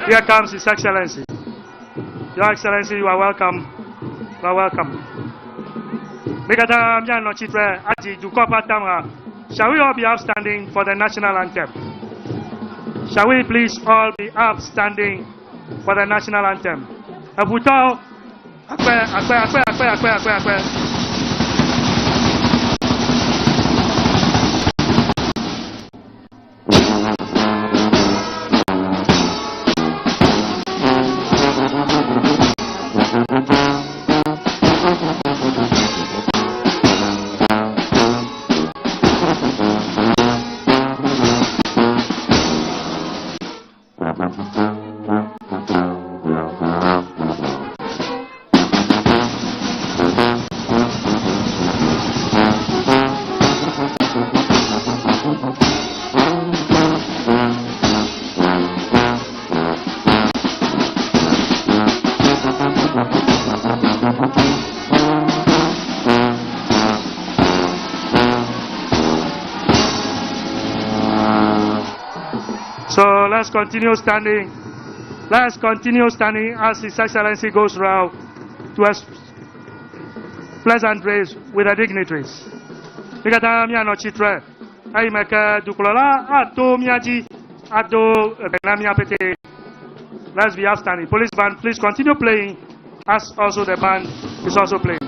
Here comes His Excellency. Your Excellency, you are welcome. You are welcome. Shall we all be upstanding for the national anthem? Shall we please all be upstanding for the national anthem? Abuto, akwe. So let's continue standing. Let's continue standing as His Excellency goes round to us pleasantries with the dignitaries. Let's be upstanding. Police band, please continue playing as also the band is also playing.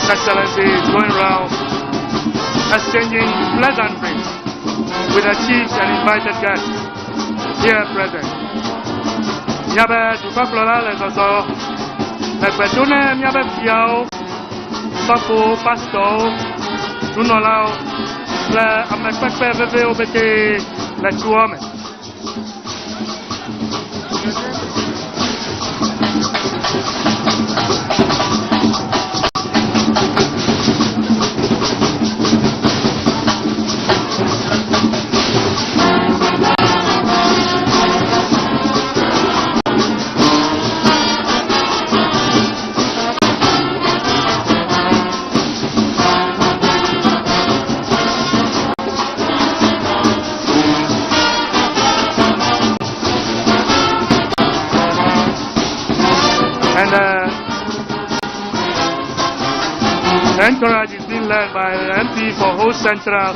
Excellency is going around exchanging pleasantries with the chiefs and invited guests here present. Miabe dukɔkplɔla le zɔzɔ le gbe dom na miabe fiawo, sɔfowo, pastɔwo, nunɔlawo kple ame kpekpe vevewo betee le tsia me. The entourage is being led by the MP for Host Central,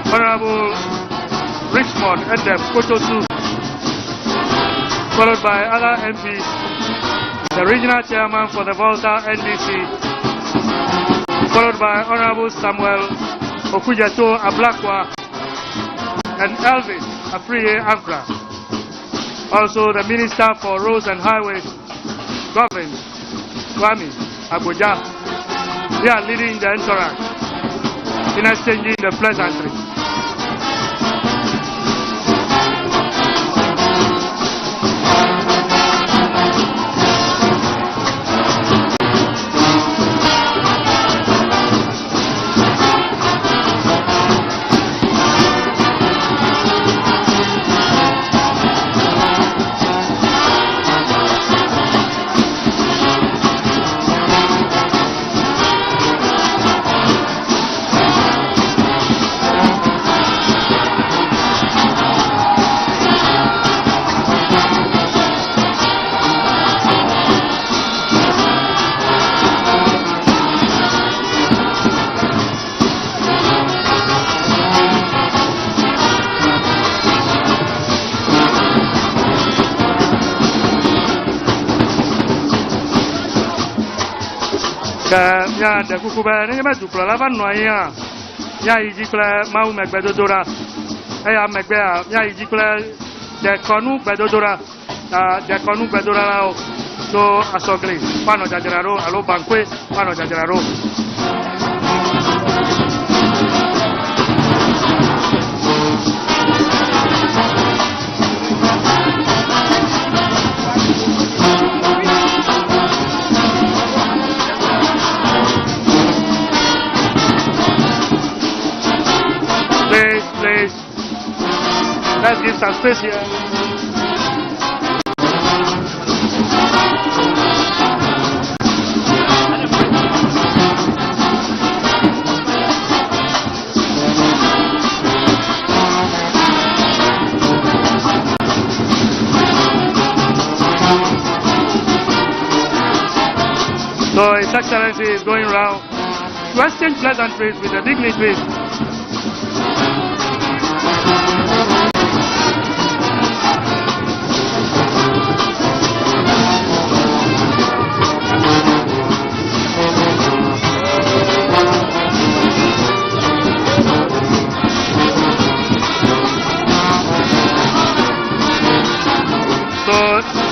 Honorable Richmond Edem Kotosu, followed by other MPs, the Regional Chairman for the Volta NDC, followed by Honorable Samuel Okujato Ablakwa and Elvis Afriye Ankra. Also the Minister for Roads and Highways, Governor Kwame Abuja. They are leading the entourage in exchanging the pleasantries. Ya de kukube ne me duklo la van noya ya ijikle ma u megbe dodora e ya megbe ya ijikle de konu bedodora de konu bedora la o so asogli pano jajararo alo bankwe pano jajararo Please, let's give some space here. So His Excellency is going around to exchange pleasantries with the dignitaries.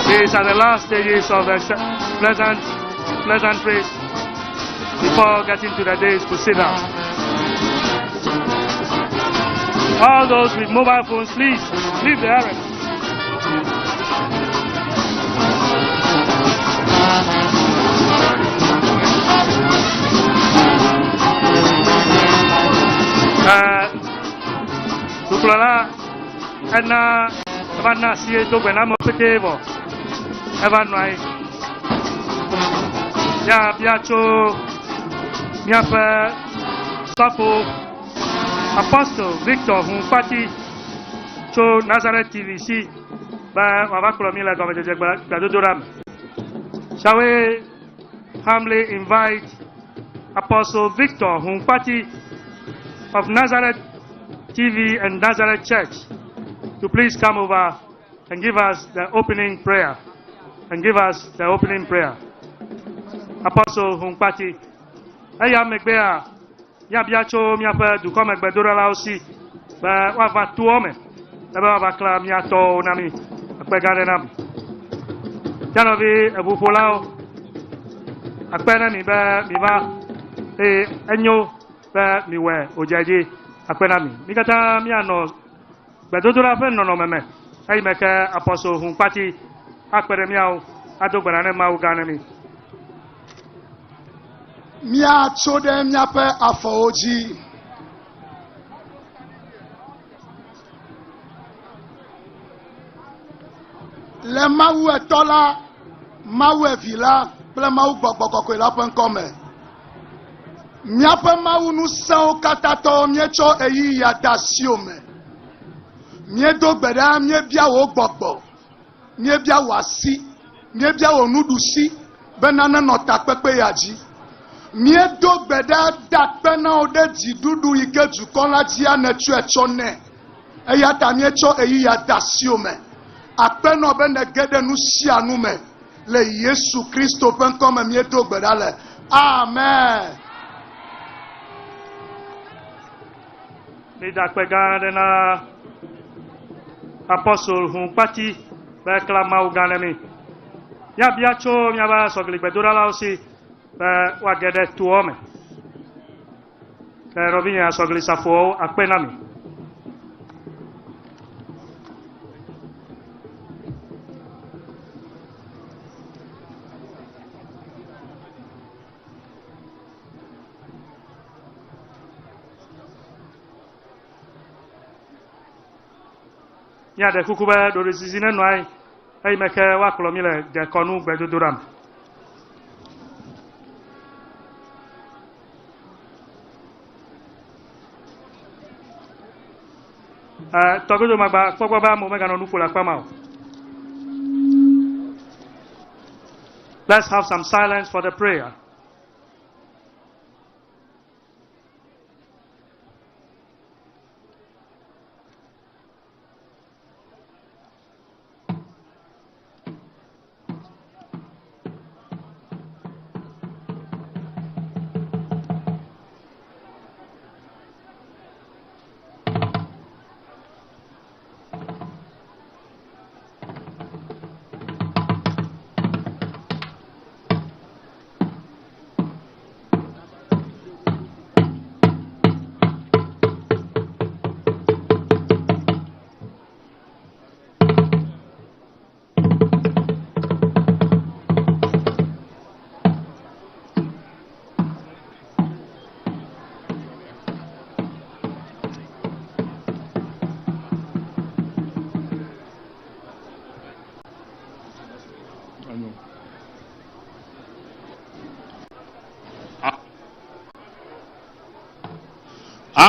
These are the last stages of the pleasantries before getting to the days to sit down. All those with mobile phones, please leave the area. Duklala, Edna, Vanna, see to Benamo Petevo. Evanwai ya biacho miape Safo Apostle Victor Humpati cho Nazareth TV si ba wavakula mila gadodoram. Shall we humbly invite Apostle Victor Humpati of Nazareth TV and Nazareth Church to please come over and give us the opening prayer. Apostle Humpati. eya megbea miabia tso miaƒe dukɔ megbedora aussi be woava toɔ me ebe woava kla miatɔwo na mi akpe gã aɖe na mi tianɔvi eʋuƒolawo akpe na mi be miva eye enyo be miwɔe wòdze akpe na mi mi katã mianɔ gbedodoɖa ƒe nɔnɔme me eyi me ke apɔstol Hunkpati akpe ɖe miawo ado gbe ne Mawu gã ne mi. Miatso ɖe miaƒe afɔwo dzi. Le Mawu etɔ la, Mawu evi la kple Mawu gbɔgbɔ kɔkɔe la ƒe ŋkɔ me. Miaƒe Mawu ŋusẽwo katã tɔwo mietsɔ eyi ya de asiwo me. Miedo gbe ɖa miebia wò gbɔgbɔ, miebia wò asi, miebia wò nuɖusi be nane nɔ takpekpe ya dzi. Miedo gbe ɖa da kpe na wo ɖe dziɖuɖu yi ke dukɔ la dzi anetsɔe tsɔ nɛ. Eya ta mietsɔ eyi ya de asiwo me. Aƒenɔ be ne ge ɖe nu sia nu me le Yesu Kristo ƒe ŋkɔ me miedo gbe ɖa le. Amen. Mida akpe gã aɖe na apɔstol Hunkpati be kla Mawu gã ne mi. Miabia tso miaƒe sɔgligbedoɖalawo si be woage ɖe toɔ me. Ke nɔvinye asɔglisafowo akpe na mi. Miaɖe kuku be ɖoɖozizi nenɔ anyi eyi me ke woakplɔ mi le dekɔnu gbedodoɖa me. Tɔgodo magba kpɔkpɔ be amewo meganɔ nu ƒo le akpa ma o. Let's have some silence for the prayer.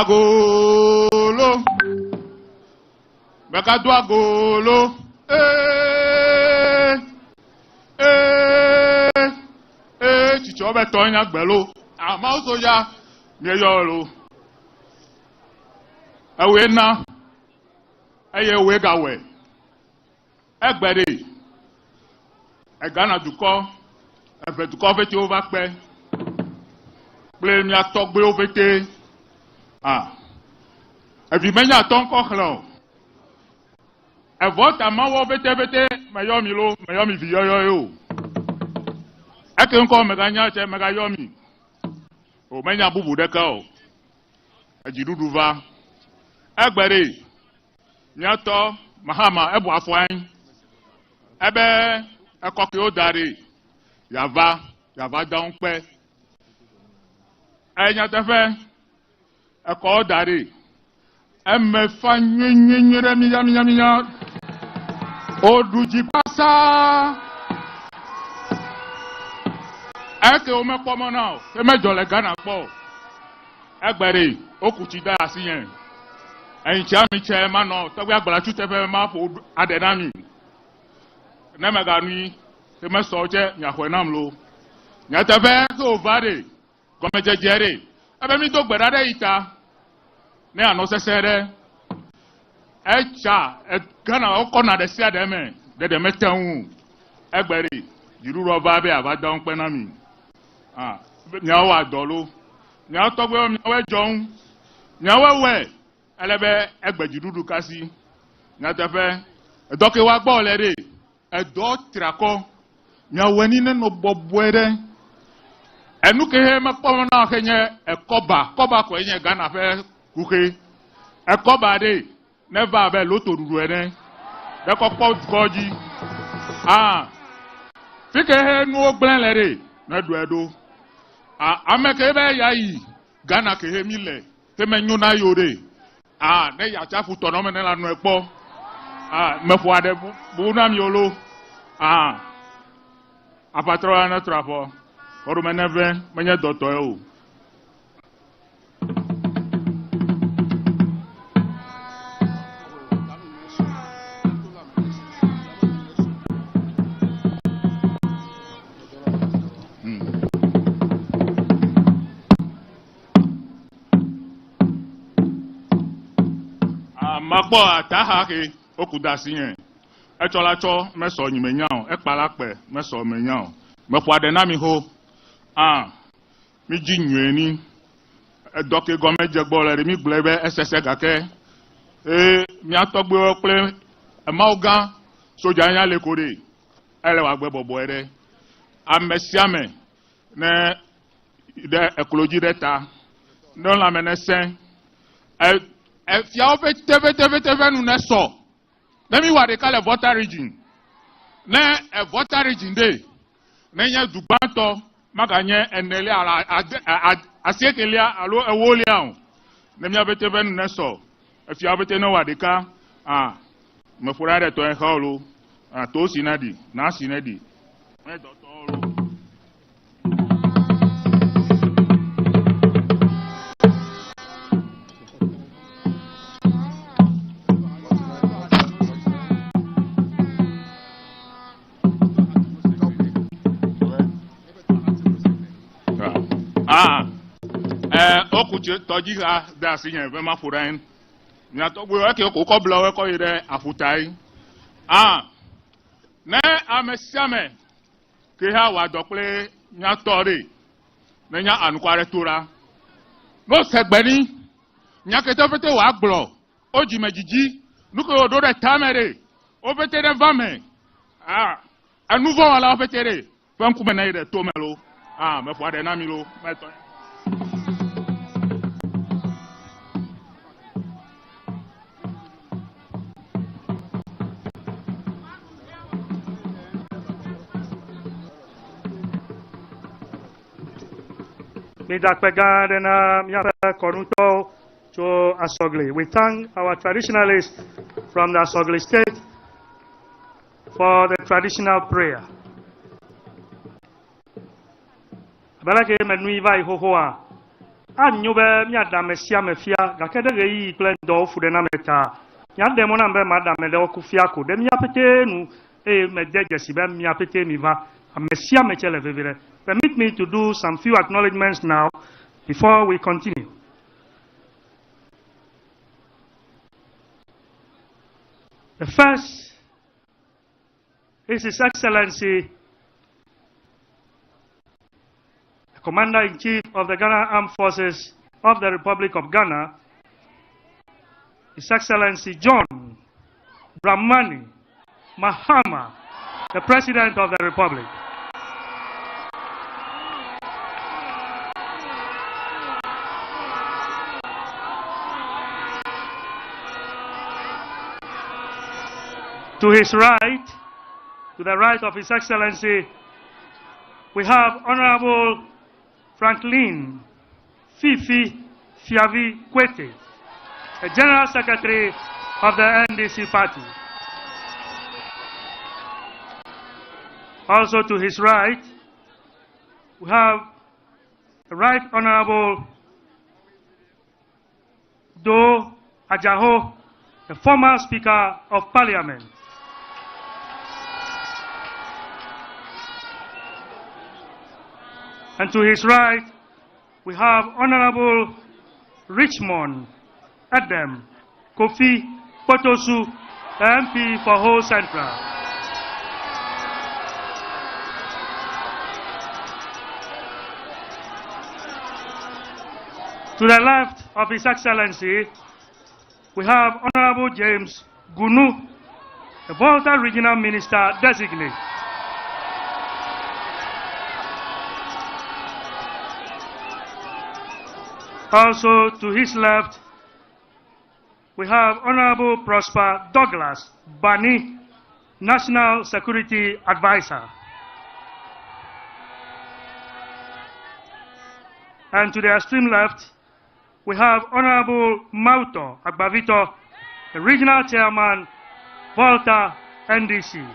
Agolo, Bekadu agolo, chicho beto nya gbelo, amauso ya meyolo. Ewe na, eye we gawe, egbere, egana duko, efe duko feti ovakpe, ple mi atogbe ovete. Evi menya ton kochlo. E Volta mawo bete mayo mi lo, mayo mi vi yo. E ke nko meganya che megayo mi. O menya bubu deka o. E jidudu va. Egbere. Nyato Mahama ebu afwan. Ebe ekoki o dare. Yava down pe. E nyatefe Eko dari, emefa nyenyere miya, oduji pasa. Eke ome pomo now, eme jole gana po. Egbere, okuchi da asiyen. Encha mi che mano, tagwe agbala chute fe ma fo adenami. Neme ganui, eme soje nyahwe namlo. Nyatefe ko vare, kome jejere. Ebe mi do gbera ita ne ano sesere echa gana okona de sia de me de metan egbere jiru roba be abada npe na mi nya wa dolo nya to gbe we jon nya we elebe egbejidudu kasi nya tefe doke wa gbo le re edo trako nya weni ne no bobwere enu ke he me pom na kenye ekoba ko enye Ghana fe kuke ekoba de never be loto duru ene de ko koji fike he nu ogben le re na du edo ameke be yayi Ghana ke he mi le te menyu na yore ne ya chafu to no me na nu epo me fo ade bu na mi olo apatro na trafo oru meneve menye doto o magbo ataha ke okudasi yen echolacho meso nyimenyan ekpalape meso menyan mepo ade na mi ho mi ji nweni edoke gomeje gbole mi gblebe esese gake mi atogbe ople emaugan soja yan lekore ele wa gbe bobo ere amesiame ne de ecology data non la menesen fia ope tv nu ne so let me what they call a Volta region na a Volta region dey na nya dugbanto maganye enele ala asiekelia alo ewolia na mi abete nu ne so fia abete no what they call me fura de to en holo to sinadi na sinadi me doctor okuche toji ha da sinye ve ma furain nya to gbe ke ko blo we ko ire afutai ne amesiame ke ha wa dople nya tori ne nya anukware tora no segbeni nya ke to fete wa glo oji mejiji nuko odo re tamere o fete de vame anuvo wala fete re fanku me na ire to melo me fo ade na mi lo me to We thank our traditionalists from the Asogli state for the traditional prayer. Balake menui vai hohoa. Anyobe miada mesia mefia gakede rei plendo fudena meta. Yande mona mbe madame de okufiako de miapete nu medeje sibe miapete miva. Mesia mechele vevere. Permit me to do some few acknowledgements now before we continue. The first is His Excellency, the Commander-in-Chief of the Ghana Armed Forces of the Republic of Ghana, His Excellency John Dramani Mahama, the President of the Republic. To his right, to the right of His Excellency, we have Honorable Franklin Fifi Fiavi Kwete, the General Secretary of the NDC Party. Also to his right, we have the Right Honorable Do Ajaho, the former Speaker of Parliament. And to his right, we have Honorable Richmond Adam Kofi Potosu, the MP for Ho Central. To the left of His Excellency, we have Honorable James Gunu, the Volta Regional Minister Designate. Also to his left, we have Honorable Prosper Douglas Bani, National Security Advisor. And to the extreme left, we have Honorable Mauto Agbavito, the Regional Chairman, Volta NDC.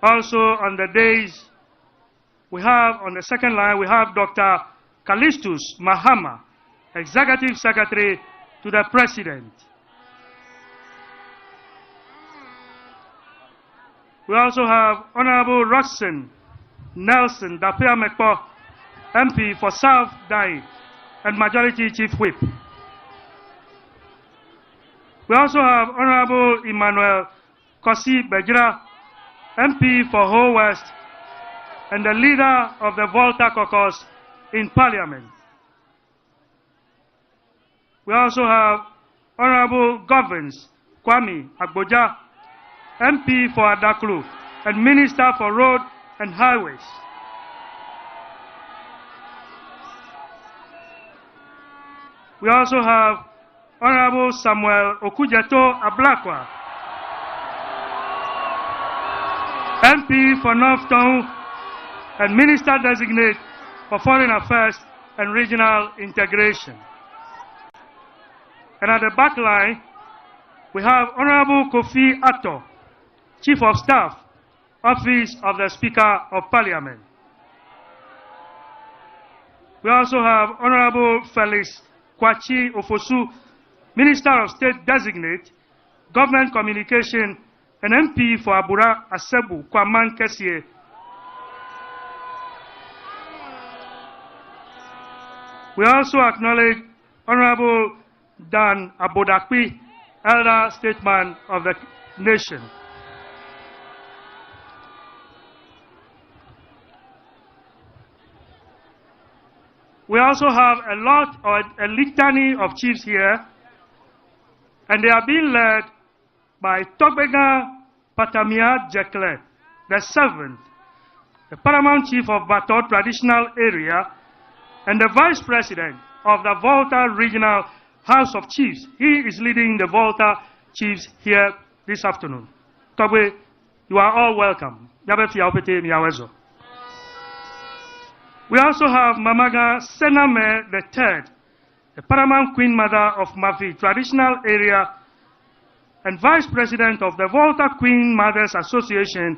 Also on the days, we have on the second line, we have Dr. Callistus Mahama, Executive Secretary to the President. We also have Honorable Roxanne Nelson Dapia Mekpo, MP for South Dai and Majority Chief Whip. We also have Honorable Emmanuel Kosi Bejira, MP for Ho West and the leader of the Volta caucus in Parliament. We also have Honorable Govins Kwame Agboja, MP for Adaklu and Minister for Road and Highways. We also have Honorable Samuel Okujeto Ablakwa, MP for North Town and Minister Designate for Foreign Affairs and Regional Integration. And at the back line, we have Honorable Kofi Atto, Chief of Staff, Office of the Speaker of Parliament. We also have Honorable Felix Kwachi Ofosu, Minister of State Designate, Government Communication, and MP for Abura Asebu Kwaman Kessie. We also acknowledge Honorable Dan Abodakpi, Elder Statesman of the Nation. We also have a litany of chiefs here, and they are being led by Togbega Patamia Jekle, the 7th, the Paramount Chief of Bato Traditional Area, and the Vice President of the Volta Regional House of Chiefs. He is leading the Volta Chiefs here this afternoon. Togbe, you are all welcome. We also have Mamaga Sename III, the Paramount Queen Mother of Mavi Traditional Area and Vice President of the Volta Queen Mothers Association,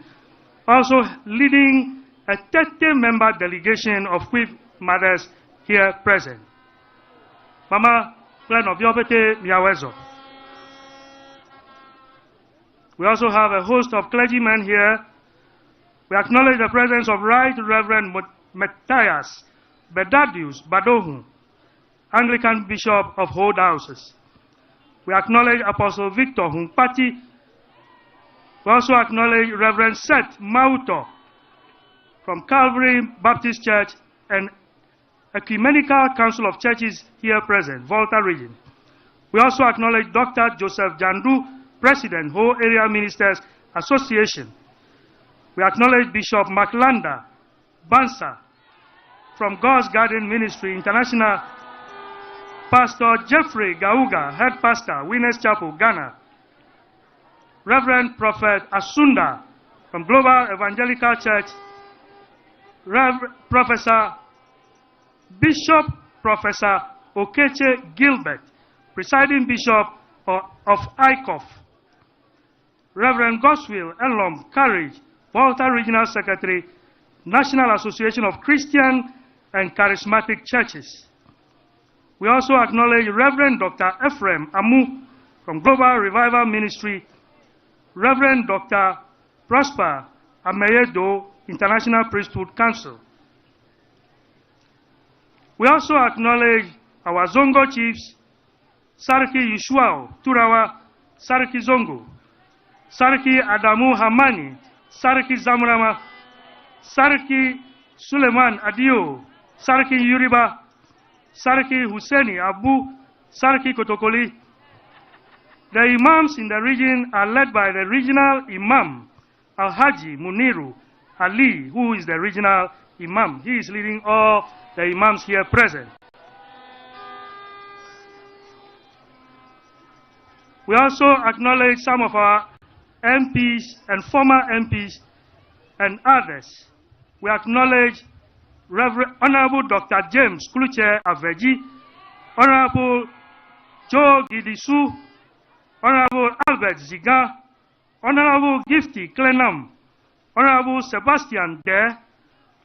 also leading a 30-member delegation of Queen Mothers here present. Mama, plan of Yobete Miawezo. We also have a host of clergymen here. We acknowledge the presence of Right Reverend Matthias Bedadius Badohu, Anglican Bishop of Ho Diocese. We acknowledge Apostle Victor Humpati. We also acknowledge Reverend Seth Mauto from Calvary Baptist Church and Ecumenical Council of Churches here present, Volta Region. We also acknowledge Dr. Joseph Jandu, President, Ho Area Ministers Association. We acknowledge Bishop Maklanda Bansa from God's Garden Ministry International, Pastor Jeffrey Gauga, Head Pastor, Winners Chapel, Ghana, Reverend Prophet Asunda from Global Evangelical Church, Professor Bishop Professor Okeche Gilbert, Presiding Bishop of ICOF, Reverend Goswill Elom Courage, Volta Regional Secretary, National Association of Christian and Charismatic Churches. We also acknowledge Reverend Dr. Ephraim Amu from Global Revival Ministry, Reverend Dr. Prosper Ameyedo, International Priesthood Council. We also acknowledge our Zongo chiefs, Sarki Yushuao Turawa, Sarki Zongo, Sarki Adamu Hamani, Sarki Zamrama, Sarki Suleiman Adio, Sarki Yuriba, Sarki Husseini Abu, Sarki Kotokoli. The Imams in the region are led by the regional Imam, Al-Haji Muniru Ali, who is the regional Imam. He is leading all the Imams here present. We also acknowledge some of our MPs and former MPs and others. We acknowledge Honorable Dr. James Kluche Aveji, Honorable Joe Gidisu, Honorable Albert Ziga, Honorable Gifty Klenam, Honorable Sebastian De,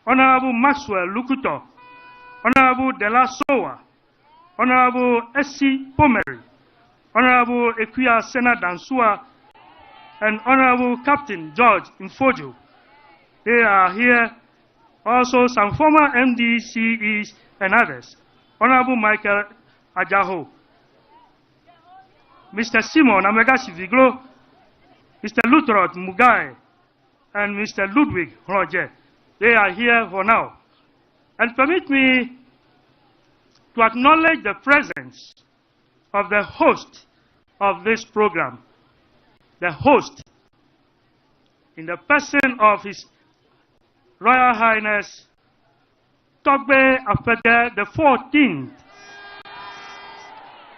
Honorable Maxwell Lukuto, Honorable Dela Sowa, Honorable S.C. Pomeri, Honorable Equia Sena Dansua, and Honorable Captain George Infojo. They are here. Also some former MDCEs and others. Honorable Michael Ajaho, Mr. Simon Amegashi Viglo, Mr. Lutrot Mugai, and Mr. Ludwig Roger. They are here for now. And permit me to acknowledge the presence of the host of this program. The host, in the person of His Royal Highness Togbe Apede the 14th,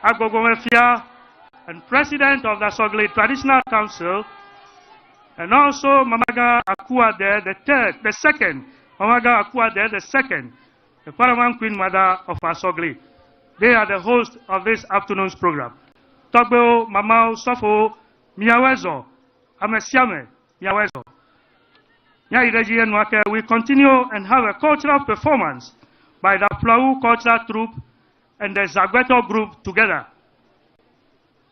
Agogomefia, and President of the Sogli Traditional Council, and also Mamaga Akuade the second, Mamaga Akuade the second, the Paramount Queen Mother of Asogli. They are the host of this afternoon's program. Togbe Mamao Sofo Miawezo Amesiame Miawezo. We continue and have a cultural performance by the Plau Cultural Troupe and the Zagweto Group together.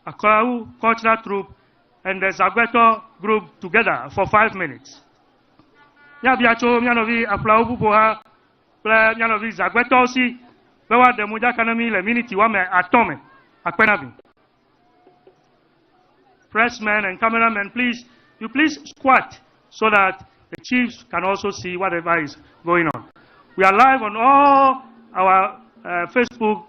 A Plau Cultural Troupe and the Zagweto Group together for 5 minutes. Yabiacho Mianovi a Plau Bupoha, Mianovi Zagweto si, Bewa de Mujakanami, le minute wame atome, Akpenabi. Pressmen and cameramen, please squat so that the chiefs can also see whatever is going on. We are live on all our Facebook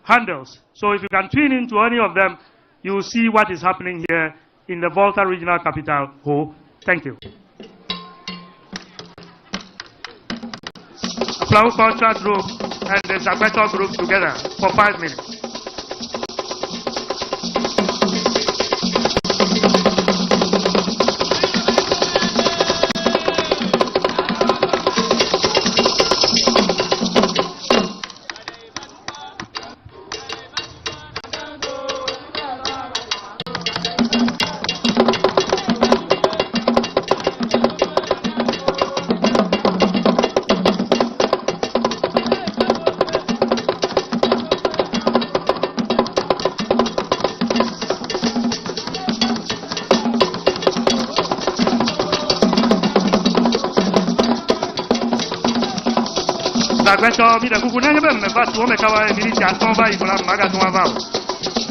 handles. So if you can tune into any of them, you will see what is happening here in the Volta Regional Capital Ho. Thank you. Flower Cultural Group and the Zagweto Group together for 5 minutes. Zagweto mi de kuku nenge be me ba tu me kawa mi ni chaton ba ikola maga ton va.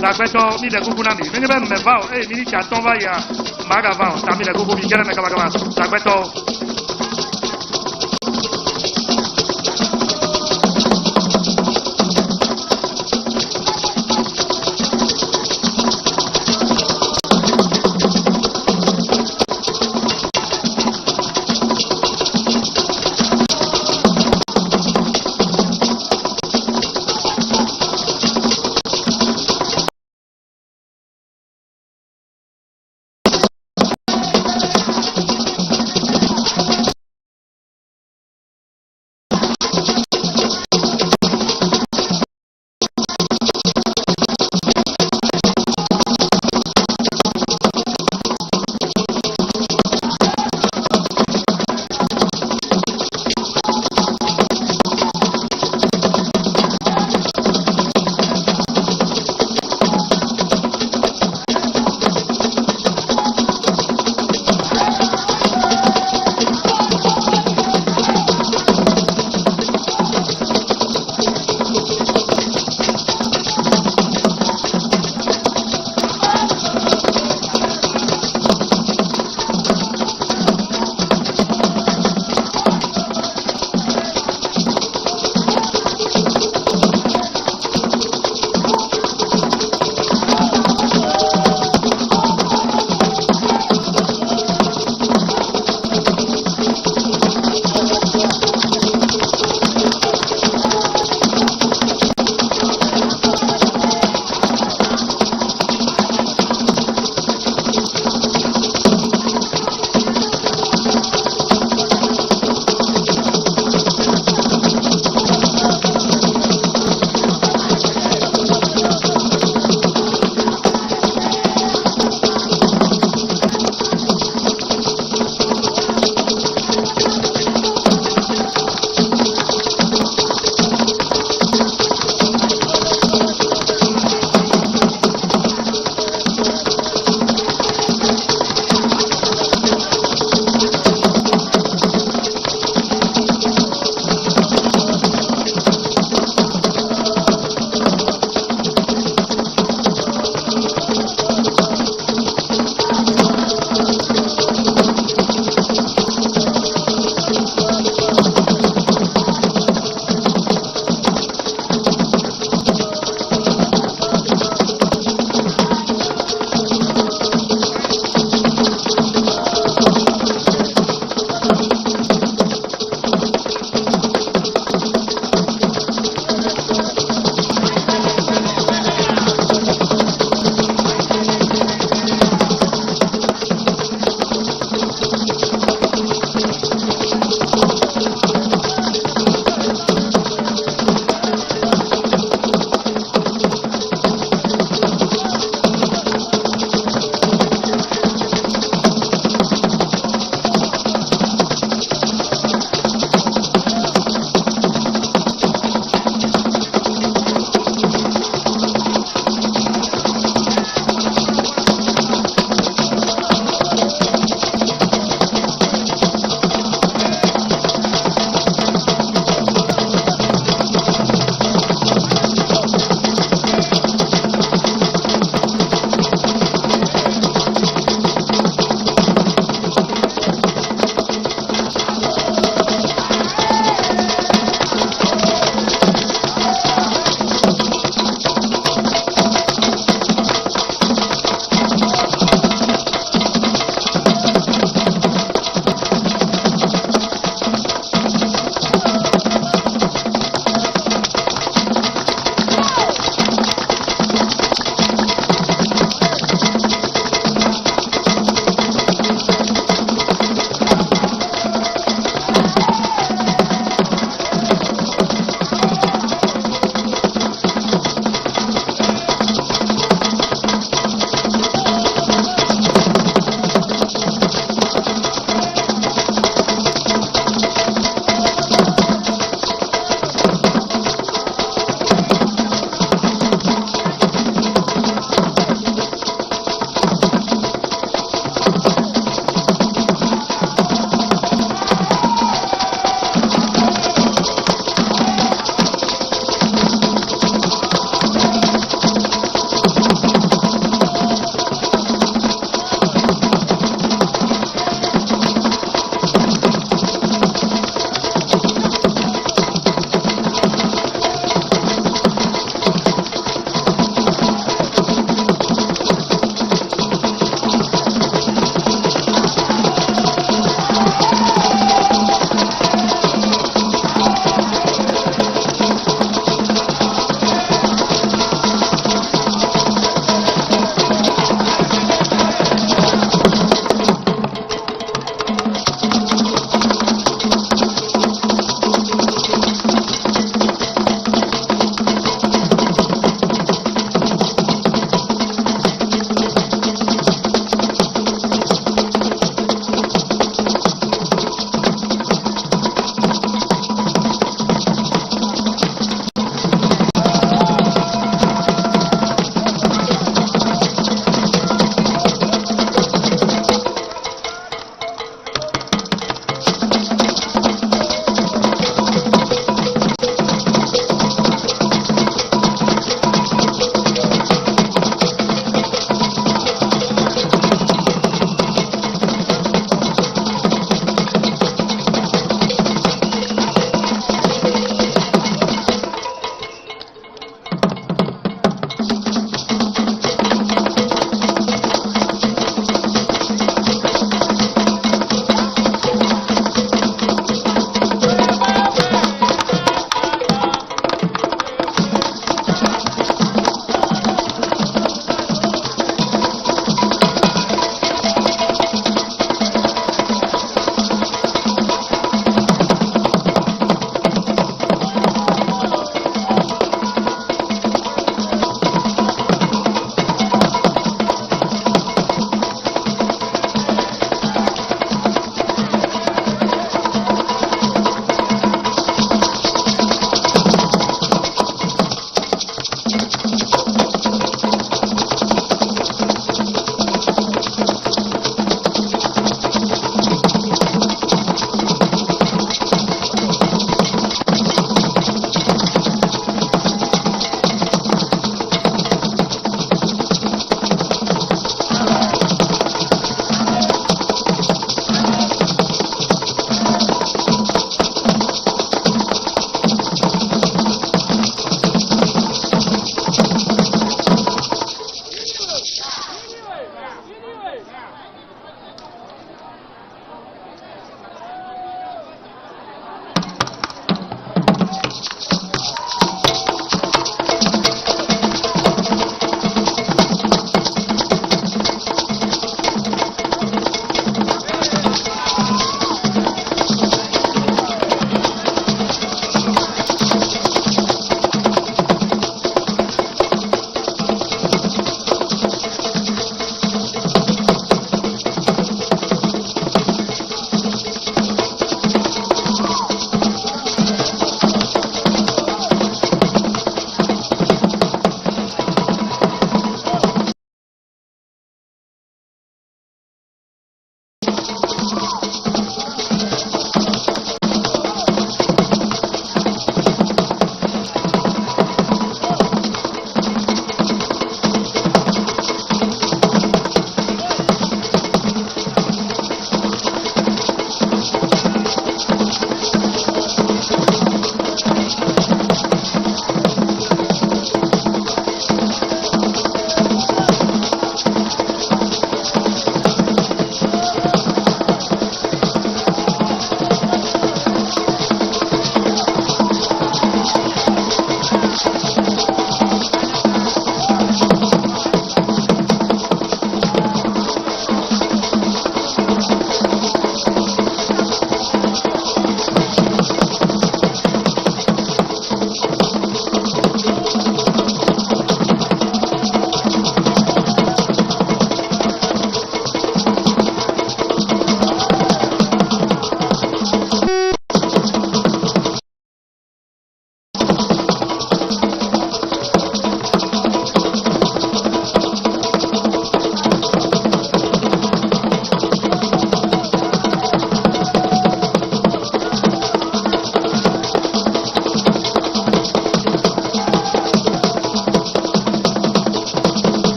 Zagweto mi de kuku na mi nenge be me va mi ni chaton va ya maga va ta mi de kuku mi kere me kawa Zagweto.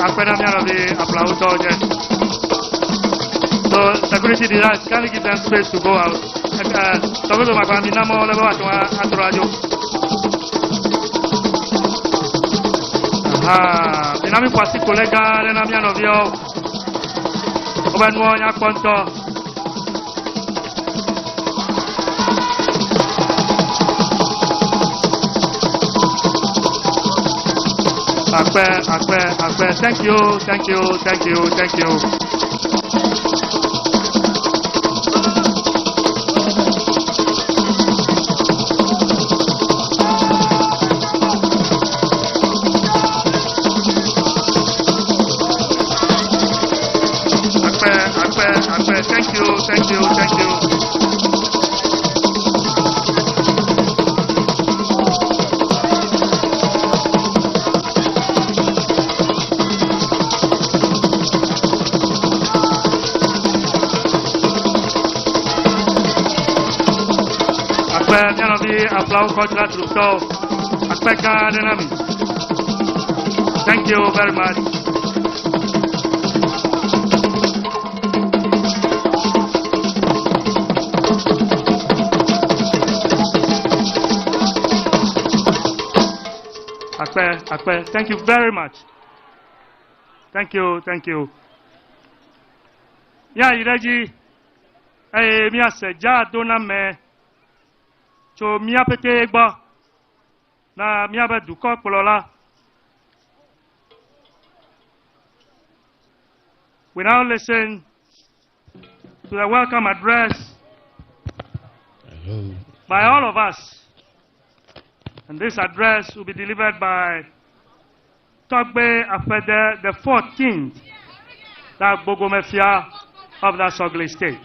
appena mi hanno di applauso. So security did can give them space to go out. So we ma kwami namo le ba to radio. Dinami quasi collega le na mi hanno vio. Oba nuo nya konto. Akpe. Thank you. Akpe, thank you. Piano di applauso contra tutto. Aspetta, Denami. Thank you very much. Akpe, thank you very much. Thank you. Ya ireji, mi aseja dona me. So mia pete gba na mia be duko polola. We now listen to the welcome address by all of us. And this address will be delivered by Togbe Afede the 14th, that Bogomefia of that Sogli state.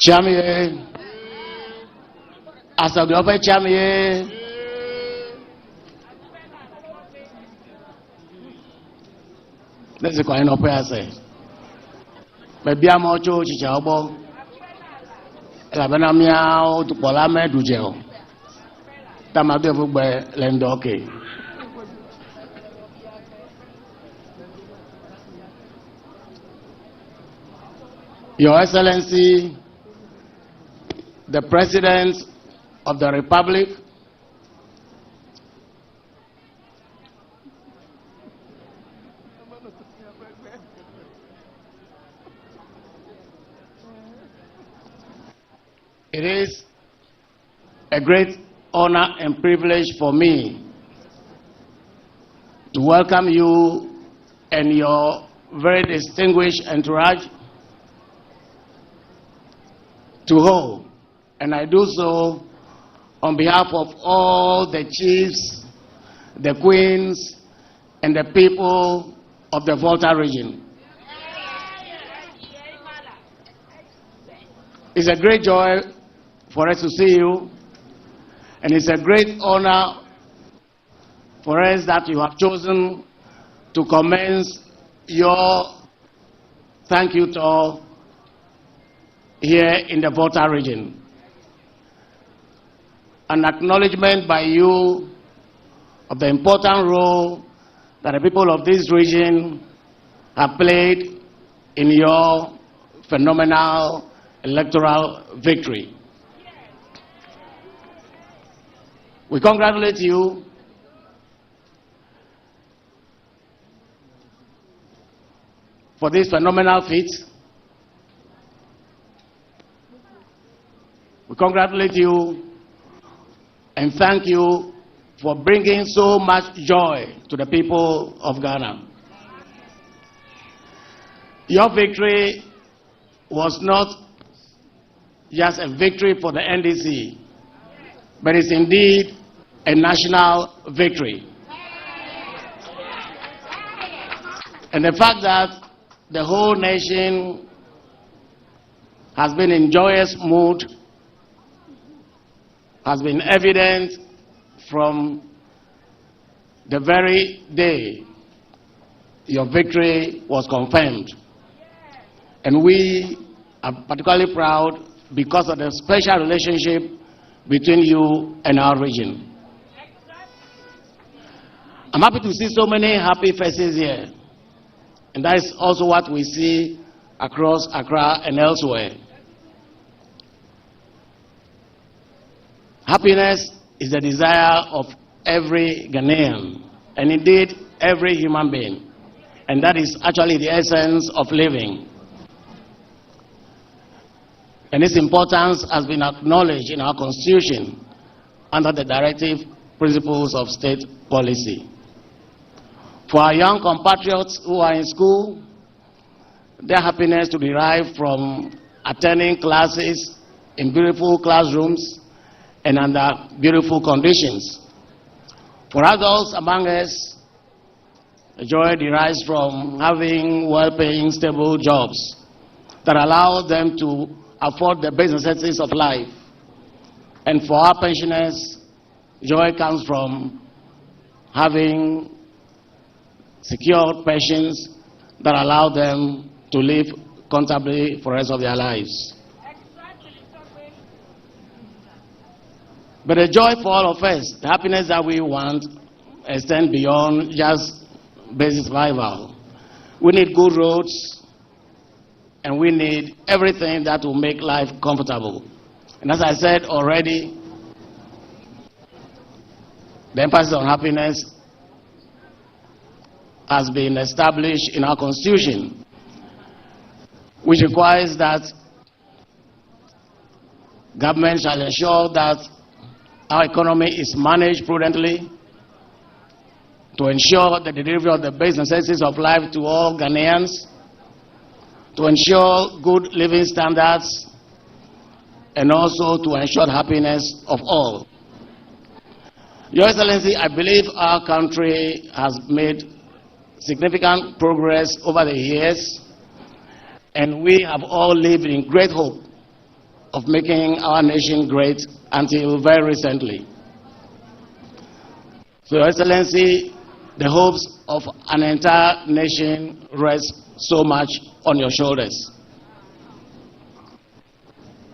Chamie, Asaglope Chamie, this is quite an opera. Maybe I'm also Chichabo, Labanamia to Polame Dujel, Tamadevu Lendoke. Your Excellency, the President of the Republic, it is a great honor and privilege for me to welcome you and your very distinguished entourage to Ho, and I do so on behalf of all the chiefs, the queens, and the people of the Volta region. It's a great joy for us to see you, and it's a great honor for us that you have chosen to commence your thank you tour here in the Volta region. An acknowledgement by you of the important role that the people of this region have played in your phenomenal electoral victory. We congratulate you for this phenomenal feat. We congratulate you and thank you for bringing so much joy to the people of Ghana. Your victory was not just a victory for the NDC, but it's indeed a national victory. And the fact that the whole nation has been in joyous mood has been evident from the very day your victory was confirmed. And we are particularly proud because of the special relationship between you and our region. I'm happy to see so many happy faces here. And that is also what we see across Accra and elsewhere. Happiness is the desire of every Ghanaian, and indeed every human being. And that is actually the essence of living. And its importance has been acknowledged in our Constitution under the directive principles of state policy. For our young compatriots who are in school, their happiness to derive from attending classes in beautiful classrooms and under beautiful conditions. For adults among us, the joy derives from having well-paying, stable jobs that allow them to afford the basic necessities of life. And for our pensioners, joy comes from having secure pensions that allow them to live comfortably for the rest of their lives. But the joy for all of us, the happiness that we want, extends beyond just basic survival. We need good roads, and we need everything that will make life comfortable. And as I said already, the emphasis on happiness has been established in our Constitution, which requires that government shall ensure that our economy is managed prudently to ensure the delivery of the basic necessities of life to all Ghanaians, to ensure good living standards, and also to ensure the happiness of all. Your Excellency, I believe our country has made significant progress over the years, and we have all lived in great hope of making our nation great until very recently. So, Your Excellency, the hopes of an entire nation rest so much on your shoulders.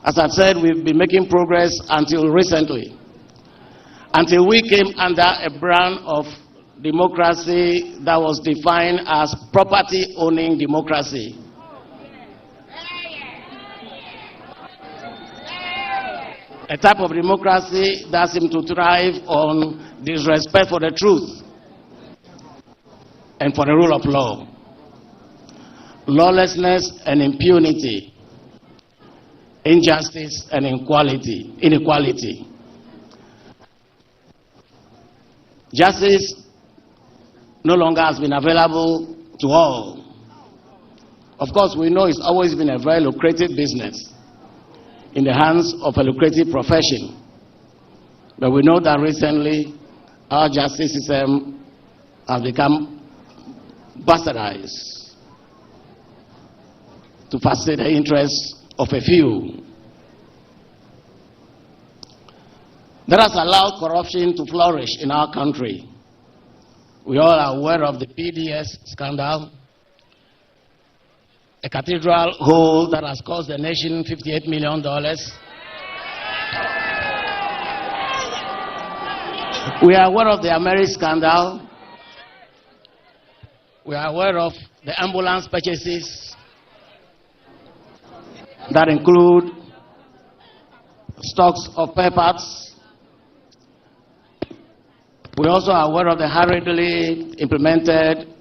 As I've said, we've been making progress until recently, until we came under a brand of democracy that was defined as property-owning democracy. A type of democracy that seemed to thrive on disrespect for the truth and for the rule of law, lawlessness and impunity, injustice and inequality. Justice no longer has been available to all. Of course, we know it's always been a very lucrative business in the hands of a lucrative profession. But we know that recently our justice system has become bastardized to facilitate the interests of a few. That has allowed corruption to flourish in our country. We all are aware of the PDS scandal, a cathedral hole that has cost the nation $58 million. We are aware of the American scandal. We are aware of the ambulance purchases that include stocks of spare parts. We also are aware of the hurriedly implemented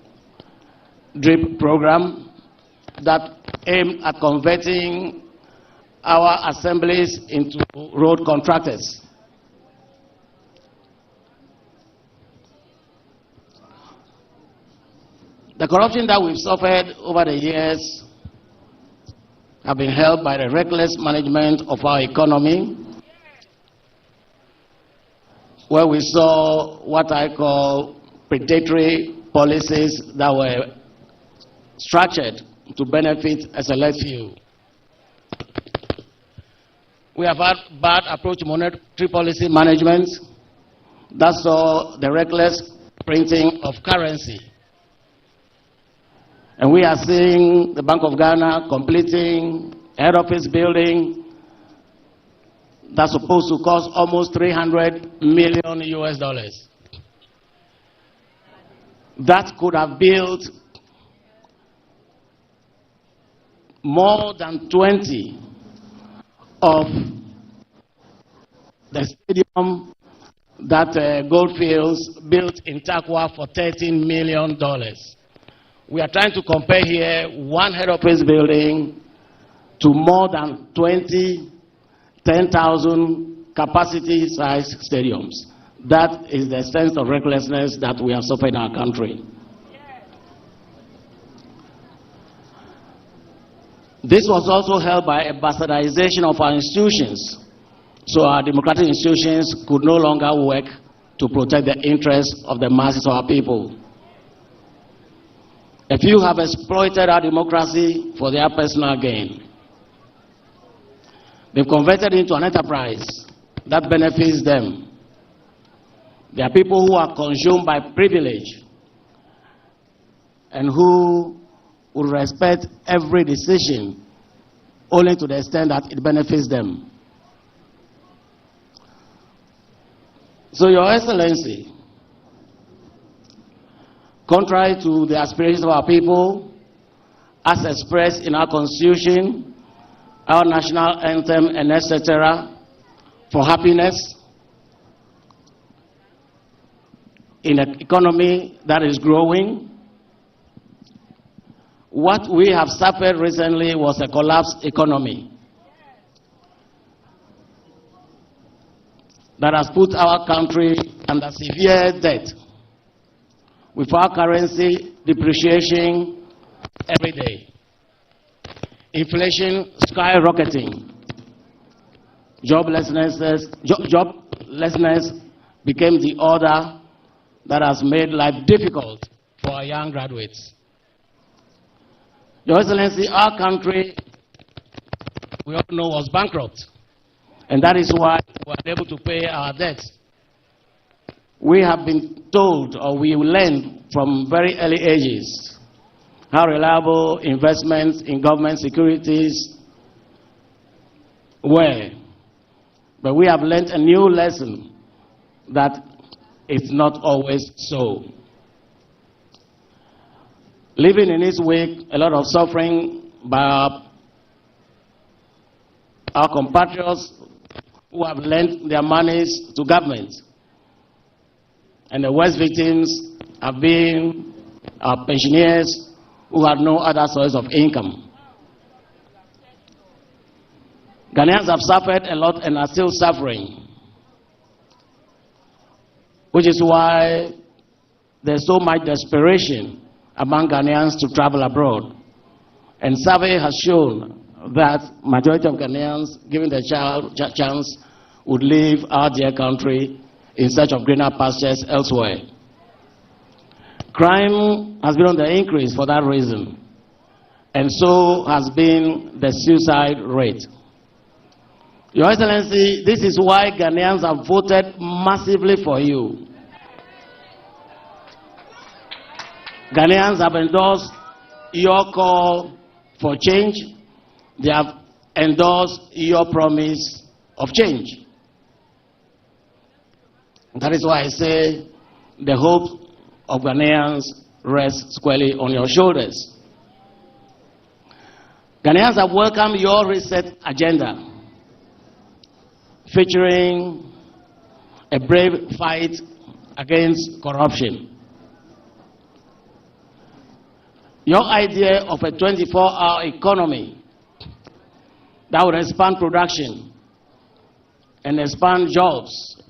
DRIP program that aimed at converting our assemblies into road contractors. The corruption that we've suffered over the years have been helped by the reckless management of our economy, where we saw what I call predatory policies that were structured to benefit a select few. We have had bad approach to monetary policy management that saw the reckless printing of currency. And we are seeing the Bank of Ghana completing head office building that's supposed to cost almost $300 million US. That could have built more than 20 of the stadium that Goldfields built in Takwa for $13 million. We are trying to compare here one head office building to more than 20 10,000 capacity size stadiums. That is the sense of recklessness that we have suffered in our country. This was also helped by a bastardization of our institutions. So our democratic institutions could no longer work to protect the interests of the masses of our people. A few have exploited our democracy for their personal gain. They've converted it into an enterprise that benefits them. There are people who are consumed by privilege and who will respect every decision only to the extent that it benefits them. So, Your Excellency, contrary to the aspirations of our people, as expressed in our Constitution, our national anthem, and etc., for happiness in an economy that is growing, what we have suffered recently was a collapsed economy that has put our country under severe debt, with our currency depreciating every day, inflation skyrocketing, joblessness became the order that has made life difficult for our young graduates. Your Excellency, our country we all know was bankrupt. And that is why we were able to pay our debts. We have been told, or we learned from very early ages, how reliable investments in government securities were. But we have learned a new lesson that it's not always so. Living in its wake, a lot of suffering by our compatriots who have lent their monies to government. And the worst victims have been our pensioners who had no other source of income. Ghanaians have suffered a lot and are still suffering, which is why there's so much desperation among Ghanaians to travel abroad. And survey has shown that majority of Ghanaians, given the chance, would leave our dear country in search of greener pastures elsewhere. Crime has been on the increase for that reason, and so has been the suicide rate. Your Excellency, this is why Ghanaians have voted massively for you. Ghanaians have endorsed your call for change. They have endorsed your promise of change. That is why I say the hope of Ghanaians rests squarely on your shoulders. Ghanaians have welcomed your reset agenda, featuring a brave fight against corruption. Your idea of a 24-hour economy that would expand production and expand jobs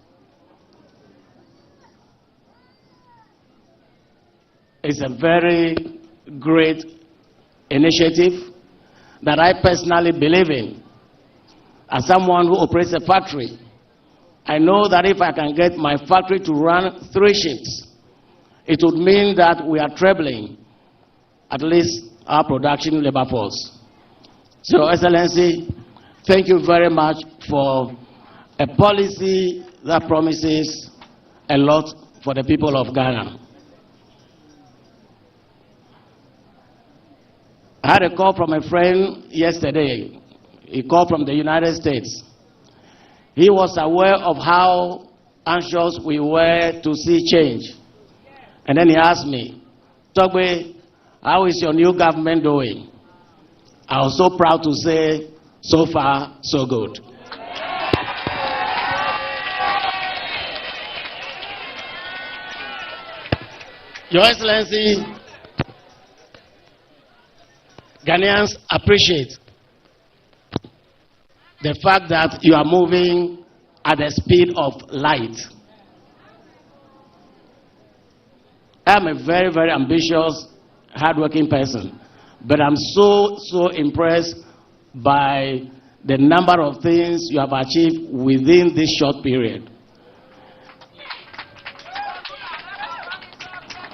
is a very great initiative that I personally believe in. As someone who operates a factory, I know that if I can get my factory to run 3 shifts, it would mean that we are trebling at least our production labor force. So, Excellency, thank you very much for a policy that promises a lot for the people of Ghana. I had a call from a friend yesterday. He called from the United States. He was aware of how anxious we were to see change. And then he asked me, Togbe, how is your new government doing? I was so proud to say, so far, so good. Your Excellency, Ghanaians appreciate the fact that you are moving at the speed of light. I'm a very, very ambitious, hardworking person, but I'm so impressed by the number of things you have achieved within this short period.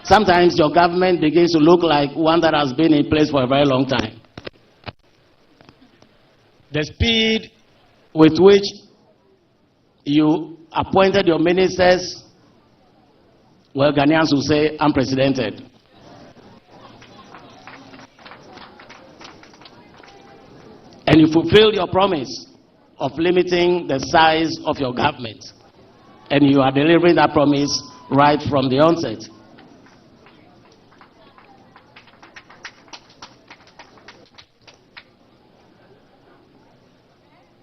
Sometimes your government begins to look like one that has been in place for a very long time. The speed with which you appointed your ministers, well, Ghanaians will say unprecedented. And you fulfilled your promise of limiting the size of your government. And you are delivering that promise right from the onset.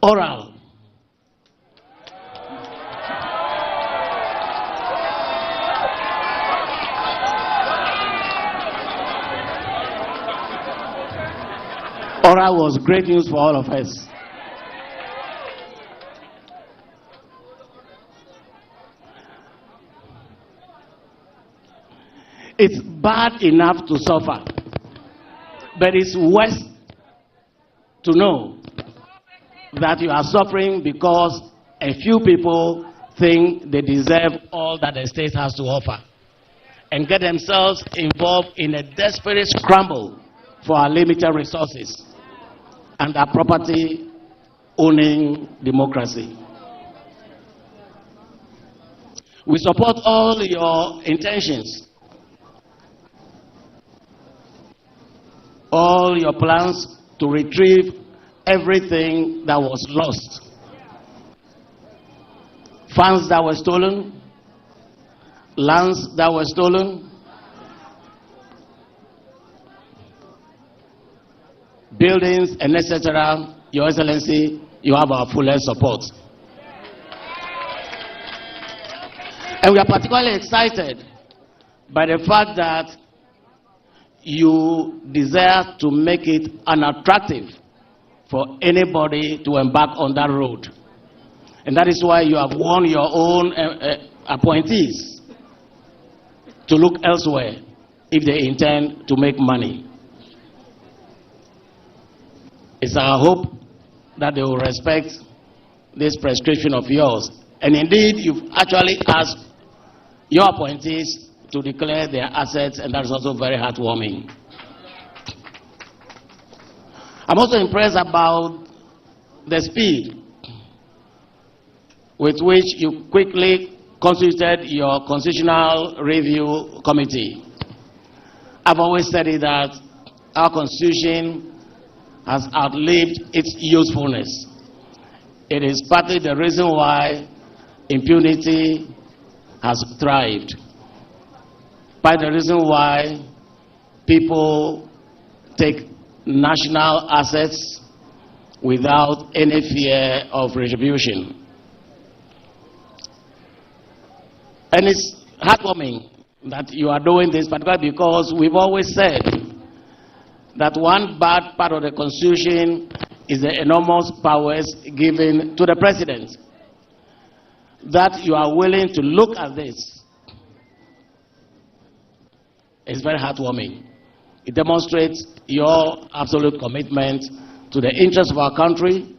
Oral. Oral was great news for all of us. It's bad enough to suffer, but it's worse to know that you are suffering because a few people think they deserve all that the state has to offer and get themselves involved in a desperate scramble for our limited resources and our property owning democracy. We support all your intentions, all your plans to retrieve everything that was lost. Funds that were stolen, lands that were stolen, buildings and etc. Your Excellency, you have our fullest support. And we are particularly excited by the fact that you desire to make it unattractive for anybody to embark on that road. And that is why you have won your own appointees to look elsewhere if they intend to make money. It's our hope that they will respect this prescription of yours. And indeed, you've actually asked your appointees to declare their assets, and that's also very heartwarming. I'm also impressed about the speed with which you quickly constituted your constitutional review committee. I've always said it that our constitution has outlived its usefulness. It is partly the reason why impunity has thrived, partly the reason why people take national assets without any fear of retribution. And it's heartwarming that you are doing this, particularly because we've always said that one bad part of the Constitution is the enormous powers given to the President. That you are willing to look at this is very heartwarming. It demonstrates your absolute commitment to the interests of our country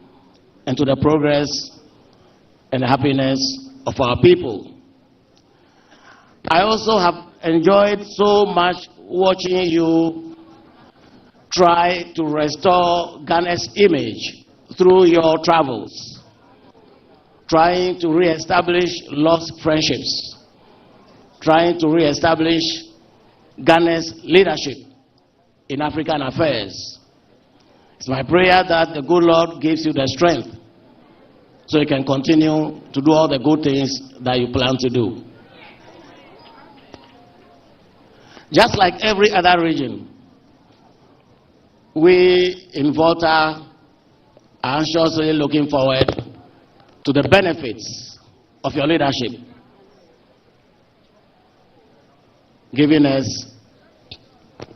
and to the progress and the happiness of our people. I also have enjoyed so much watching you try to restore Ghana's image through your travels, trying to re-establish lost friendships, trying to re-establish Ghana's leadership in African affairs. It's my prayer that the good Lord gives you the strength so you can continue to do all the good things that you plan to do. Just like every other region, we in Volta are anxiously looking forward to the benefits of your leadership, giving us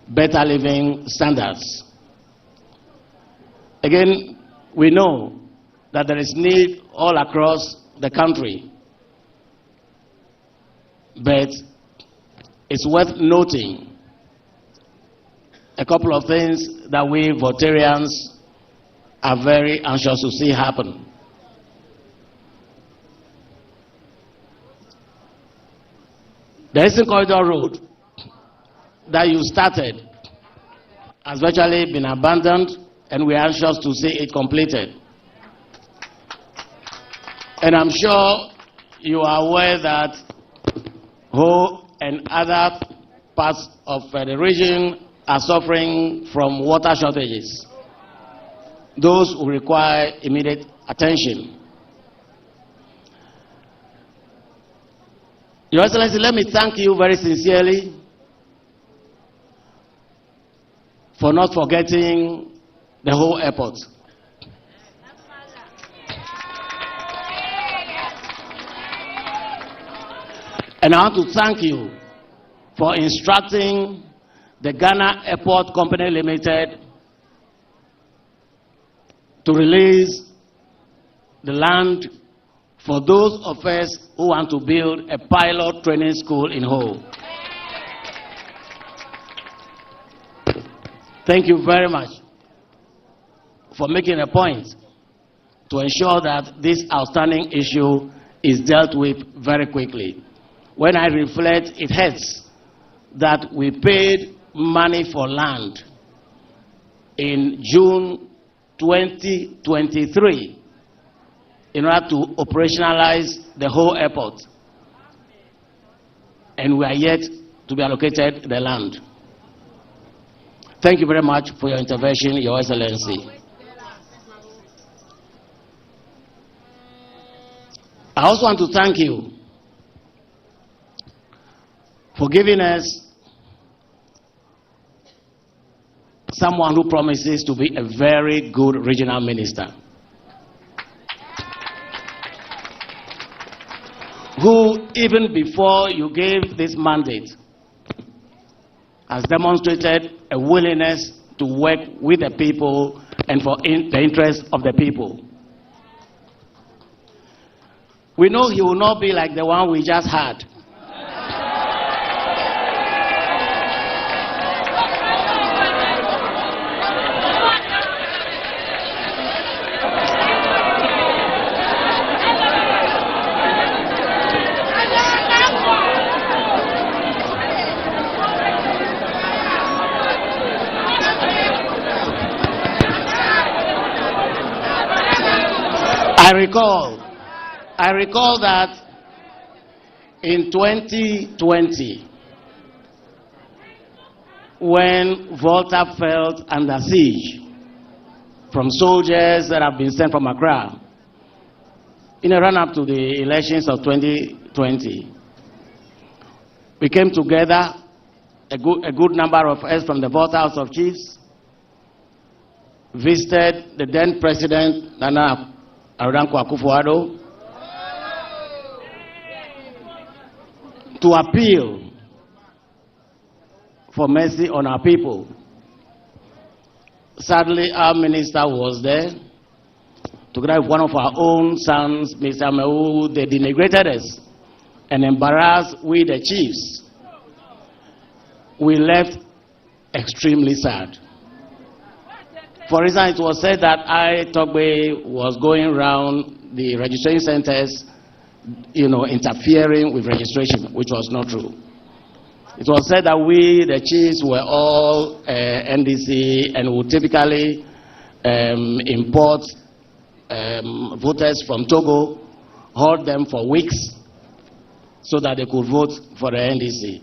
better living standards. Again, we know that there is need all across the country, but it's worth noting a couple of things that we Voltarians are very anxious to see happen. The Eastern Corridor Road that you started has virtually been abandoned, and we are anxious to see it completed. And I'm sure you are aware that Ho and other parts of the region are suffering from water shortages, those who require immediate attention. Your Excellency, let me thank you very sincerely for not forgetting the whole airport. And I want to thank you for instructing the Ghana Airport Company Limited to release the land for those of us who want to build a pilot training school in Ho. Thank you very much for making a point to ensure that this outstanding issue is dealt with very quickly. When I reflect, it hurts that we paid money for land in June 2023 in order to operationalize the whole airport. And we are yet to be allocated the land. Thank you very much for your intervention, Your Excellency. I also want to thank you for giving us someone who promises to be a very good regional minister, who, even before you gave this mandate, has demonstrated a willingness to work with the people and for the interest of the people. We know he will not be like the one we just had. I recall that in 2020, when Volta fell under siege from soldiers that have been sent from Accra, in a run-up to the elections of 2020, we came together, a good number of us from the Volta House of Chiefs, visited the then President, Nana Akufo-Addo, to appeal for mercy on our people. Sadly, our minister was there, together with one of our own sons, Mr. Mewu. They denigrated us and embarrassed we, the chiefs. We left extremely sad. For instance, it was said that Togbe was going around the registration centers, interfering with registration, which was not true. It was said that we, the chiefs, were all NDC and would typically import voters from Togo, hold them for weeks so that they could vote for the NDC.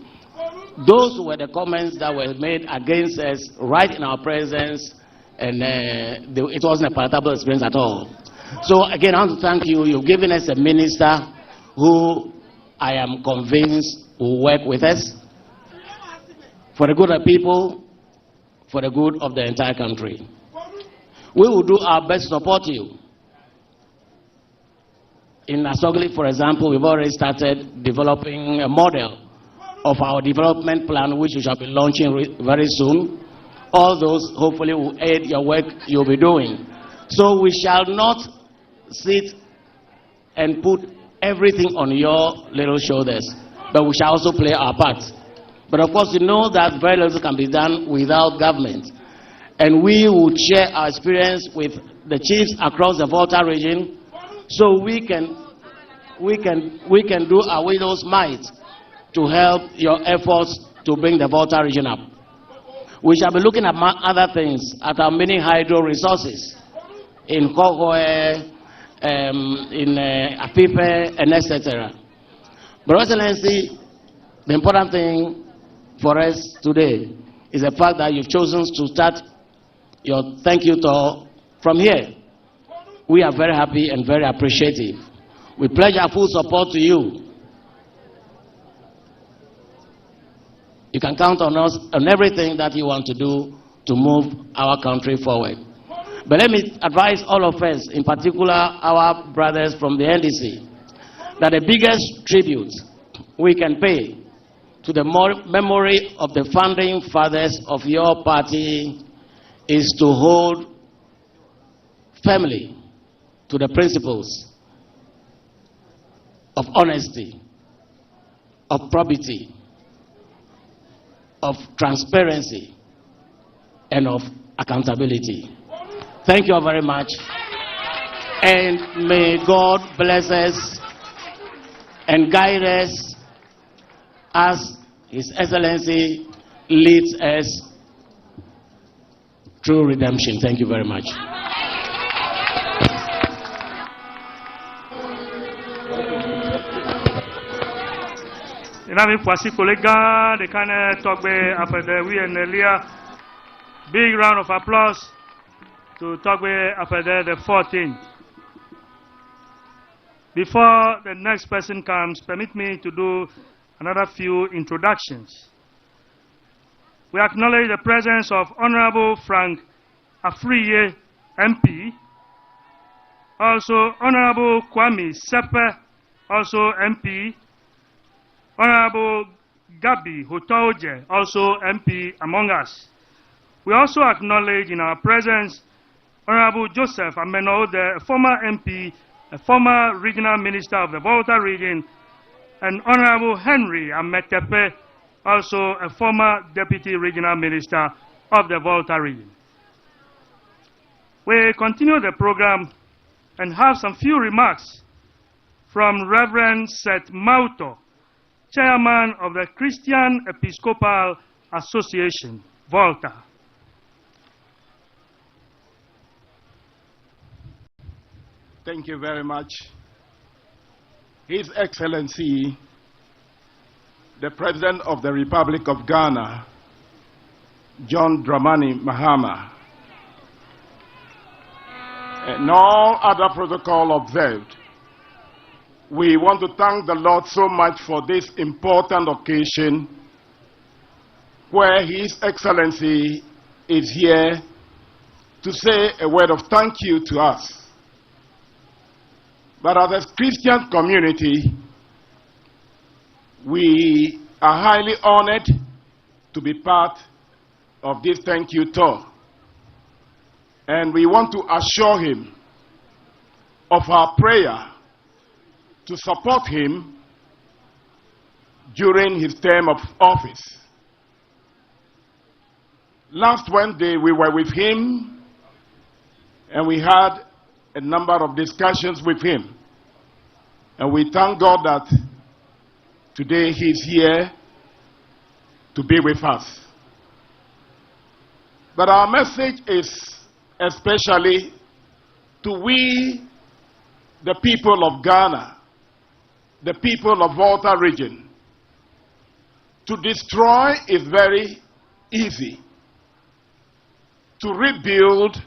Those were the comments that were made against us right in our presence, and it wasn't a palatable experience at all. So again, I want to thank you. You've given us a minister who I am convinced will work with us for the good of people, for the good of the entire country. We will do our best to support you. In Asogli, for example, we've already started developing a model of our development plan, which we shall be launching very soon. All those hopefully will aid your work you'll be doing. So we shall not sit and put everything on your little shoulders, but we shall also play our part. But of course, you know that very little can be done without government. And we will share our experience with the chiefs across the Volta region, so we can do our widow's might to help your efforts to bring the Volta region up. We shall be looking at other things, at our mini hydro resources in Kogoe, in Apipe, and etc. But Excellency, the important thing for us today is the fact that you've chosen to start your thank you tour from here. We are very happy and very appreciative. We pledge our full support to you. You can count on us on everything that you want to do to move our country forward. But let me advise all of us, in particular our brothers from the NDC, that the biggest tribute we can pay to the memory of the founding fathers of your party is to hold firmly to the principles of honesty, of probity, of transparency, and of accountability. Thank you all very much, and may God bless us and guide us as His Excellency leads us through redemption. Thank you very much. Nami Kwasi Kolega, the kind of talk after the we and Elia. Big round of applause to Togwe after the 14th. Before the next person comes, permit me to do another few introductions. We acknowledge the presence of Honorable Frank Afriye, MP, also Honorable Kwame Sepe, also MP, Honorable Gabi Hotoje, also MP among us. We also acknowledge in our presence Honorable Joseph Ameno, the former MP, a former regional minister of the Volta region, and Honorable Henry Ametepe, also a former deputy regional minister of the Volta region. We continue the program and have some few remarks from Reverend Seth Mauto, chairman of the Christian Episcopal Association, Volta. Thank you very much. His Excellency, the President of the Republic of Ghana, John Dramani Mahama, and all other protocol observed, we want to thank the Lord so much for this important occasion where His Excellency is here to say a word of thank you to us. But as a Christian community, we are highly honored to be part of this thank you tour. And we want to assure him of our prayer to support him during his term of office. Last Wednesday, we were with him and we had a number of discussions with him. And we thank God that today he's here to be with us. But our message is especially to we, the people of Ghana, the people of Volta region. To destroy is very easy. To rebuild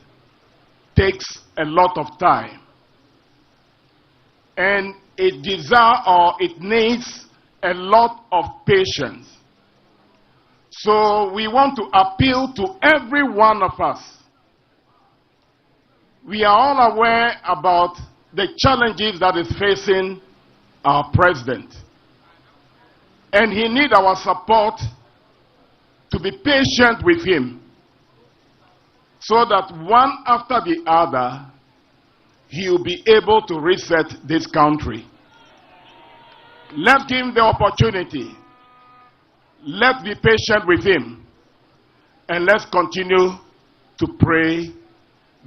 takes a lot of time. And it desires or it needs a lot of patience. So we want to appeal to every one of us. We are all aware about the challenges that is facing our president. And he needs our support to be patient with him, so that one after the other, he will be able to reset this country. Let's give him the opportunity. Let's be patient with him. And let's continue to pray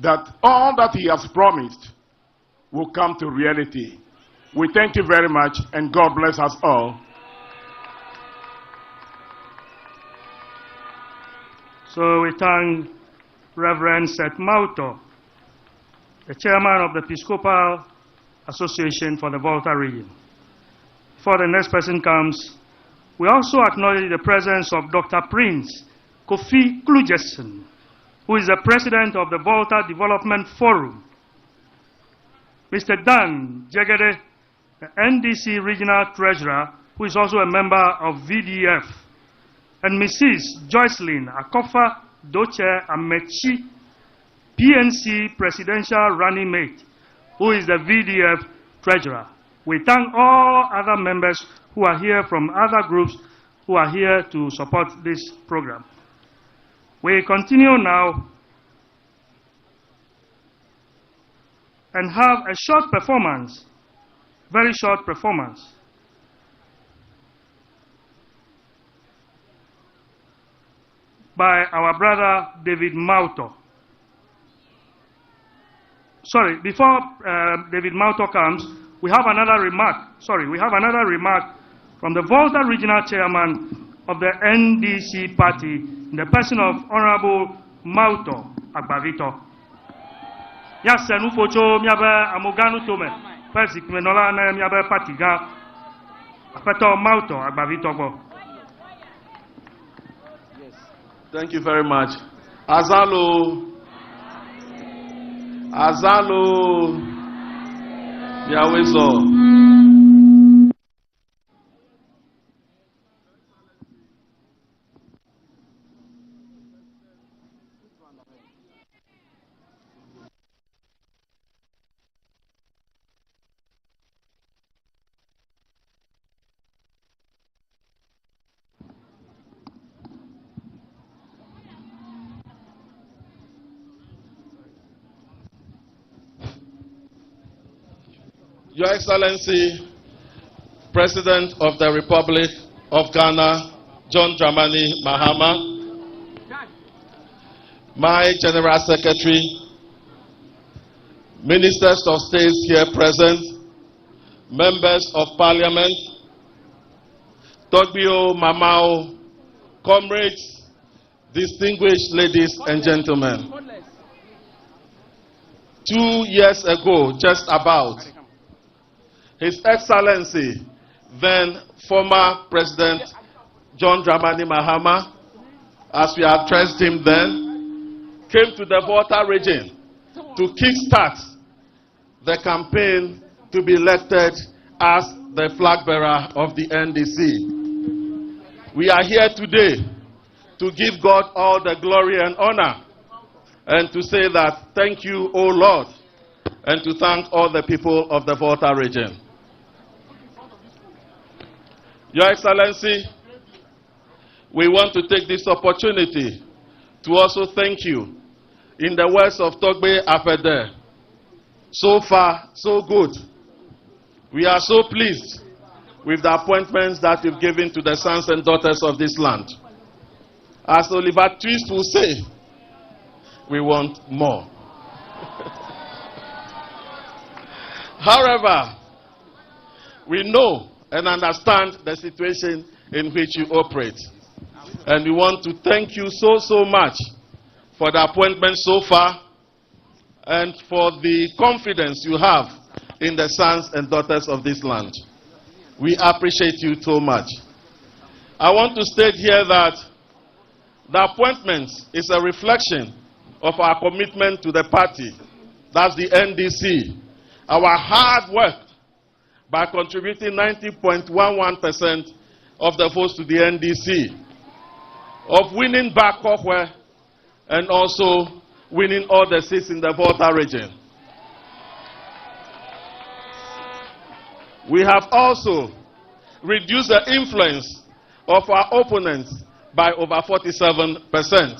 that all that he has promised will come to reality. We thank you very much, and God bless us all. So we thank Reverend Seth Mauto, the chairman of the Episcopal Association for the Volta region. Before the next person comes, we also acknowledge the presence of Dr. Prince Kofi Klugerson, who is the president of the Volta Development Forum, Mr. Dan Jegede, the NDC regional treasurer, who is also a member of VDF, and Mrs. Joycelyn Akofa Doche Amechi, PNC presidential running mate, who is the VDF treasurer. We thank all other members who are here from other groups who are here to support this program. We continue now and have a short performance, very short performance, by our brother David Mauto. Sorry, before David Mauto comes, we have another remark. We have another remark from the Volta regional chairman of the NDC party, in the person of Honorable Mauto Agbavito. Yasenu focho miabe amoganu tome, pesi kumenola na miabe partiga. Apeto Mauto Agbavitogbo. Thank you very much. Azalo. Yawezo. Your Excellency, President of the Republic of Ghana, John Dramani Mahama, my General Secretary, Ministers of State here present, Members of Parliament, Togbio, Mamao, comrades, distinguished ladies and gentlemen. 2 years ago, just about, His Excellency, then former President John Dramani Mahama, as we addressed him then, came to the Volta region to kickstart the campaign to be elected as the flag bearer of the NDC. We are here today to give God all the glory and honor and to say that thank you, O Lord, and to thank all the people of the Volta region. Your Excellency, we want to take this opportunity to also thank you. In the words of Togbe Afede, so far, so good. We are so pleased with the appointments that you've given to the sons and daughters of this land. As Oliver Twist will say, we want more. However, we know and understand the situation in which you operate. And we want to thank you so much for the appointment so far and for the confidence you have in the sons and daughters of this land. We appreciate you so much. I want to state here that the appointment is a reflection of our commitment to the party. That's the NDC. Our hard work by contributing 90.11% of the votes to the NDC, of winning back Kokwe, and also winning all the seats in the Volta region. We have also reduced the influence of our opponents by over 47%.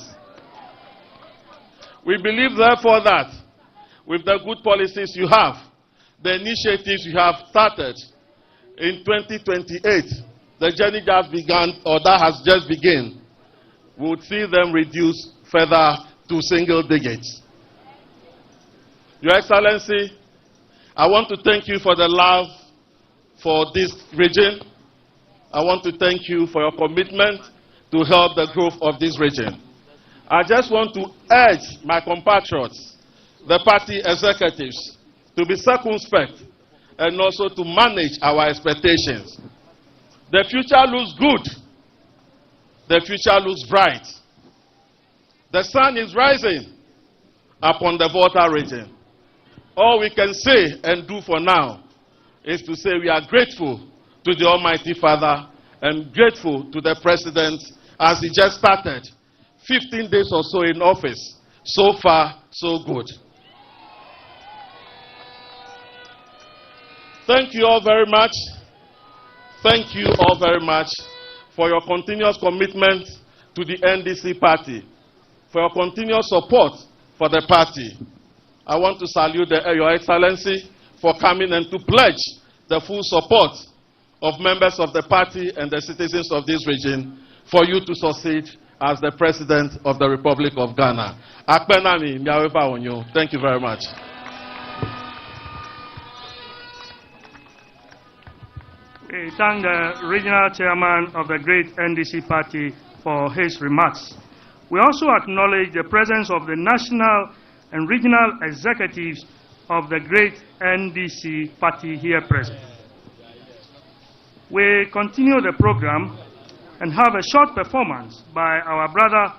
We believe, therefore, that with the good policies you have, the initiatives you have started in 2028, the journey that began, or that has just begun, we would see them reduce further to single digits. Your Excellency, I want to thank you for the love for this region. I want to thank you for your commitment to help the growth of this region. I just want to urge my compatriots, the party executives, to be circumspect and also to manage our expectations. The future looks good. The future looks bright. The sun is rising upon the Volta region. All we can say and do for now is to say we are grateful to the Almighty Father and grateful to the President as he just started 15 days or so in office. So far, so good. Thank you all very much. Thank you all very much for your continuous commitment to the NDC party, for your continuous support for the party. I want to salute Your Excellency for coming and to pledge the full support of members of the party and the citizens of this region for you to succeed as the President of the Republic of Ghana. Thank you very much. We thank the regional chairman of the great NDC party for his remarks. We also acknowledge the presence of the national and regional executives of the great NDC party here present. we continue the program and have a short performance by our brother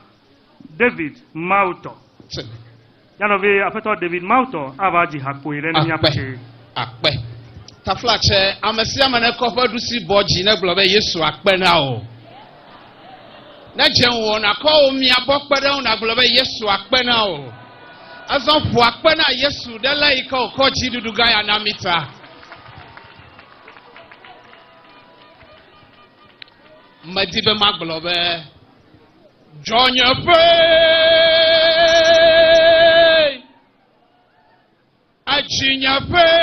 David Mauto. Yanove apeto David Mauto avaji hakoire ni apche. Akpe. Taflache amesia mane kofa dusi boji na globe Yesu akpe na o. Na jenwo na ko mi abokpede na globe Yesu akpe na o. Azon fu akpe na Yesu de lai ko ji duduga ya na mita. Madibe maglobe Jonya pay Achinya pay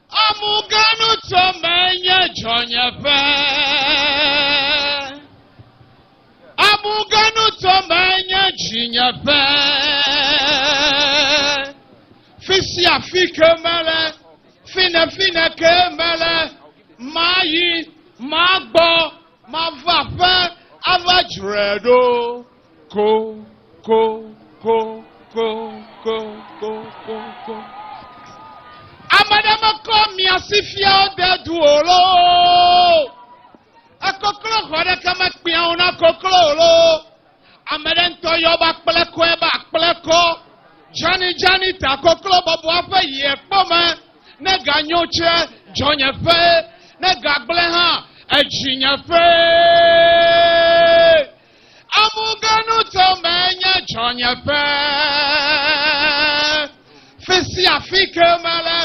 Amuganu tomenya Jonya pay Amuganu tomenya Jinya pay Fisi afike mele Fina kemele mayi magbo mavafe avajredo ko amadama ko mi asifia de duolo akoklo hore kama pia una koklo lo amadento yoba pleko eba pleko jani ta koklo bobo afa ye poma nega nyoche Jonya fe nega gleha ejinya fe amuganu to menya Jonya fe fisi afike mele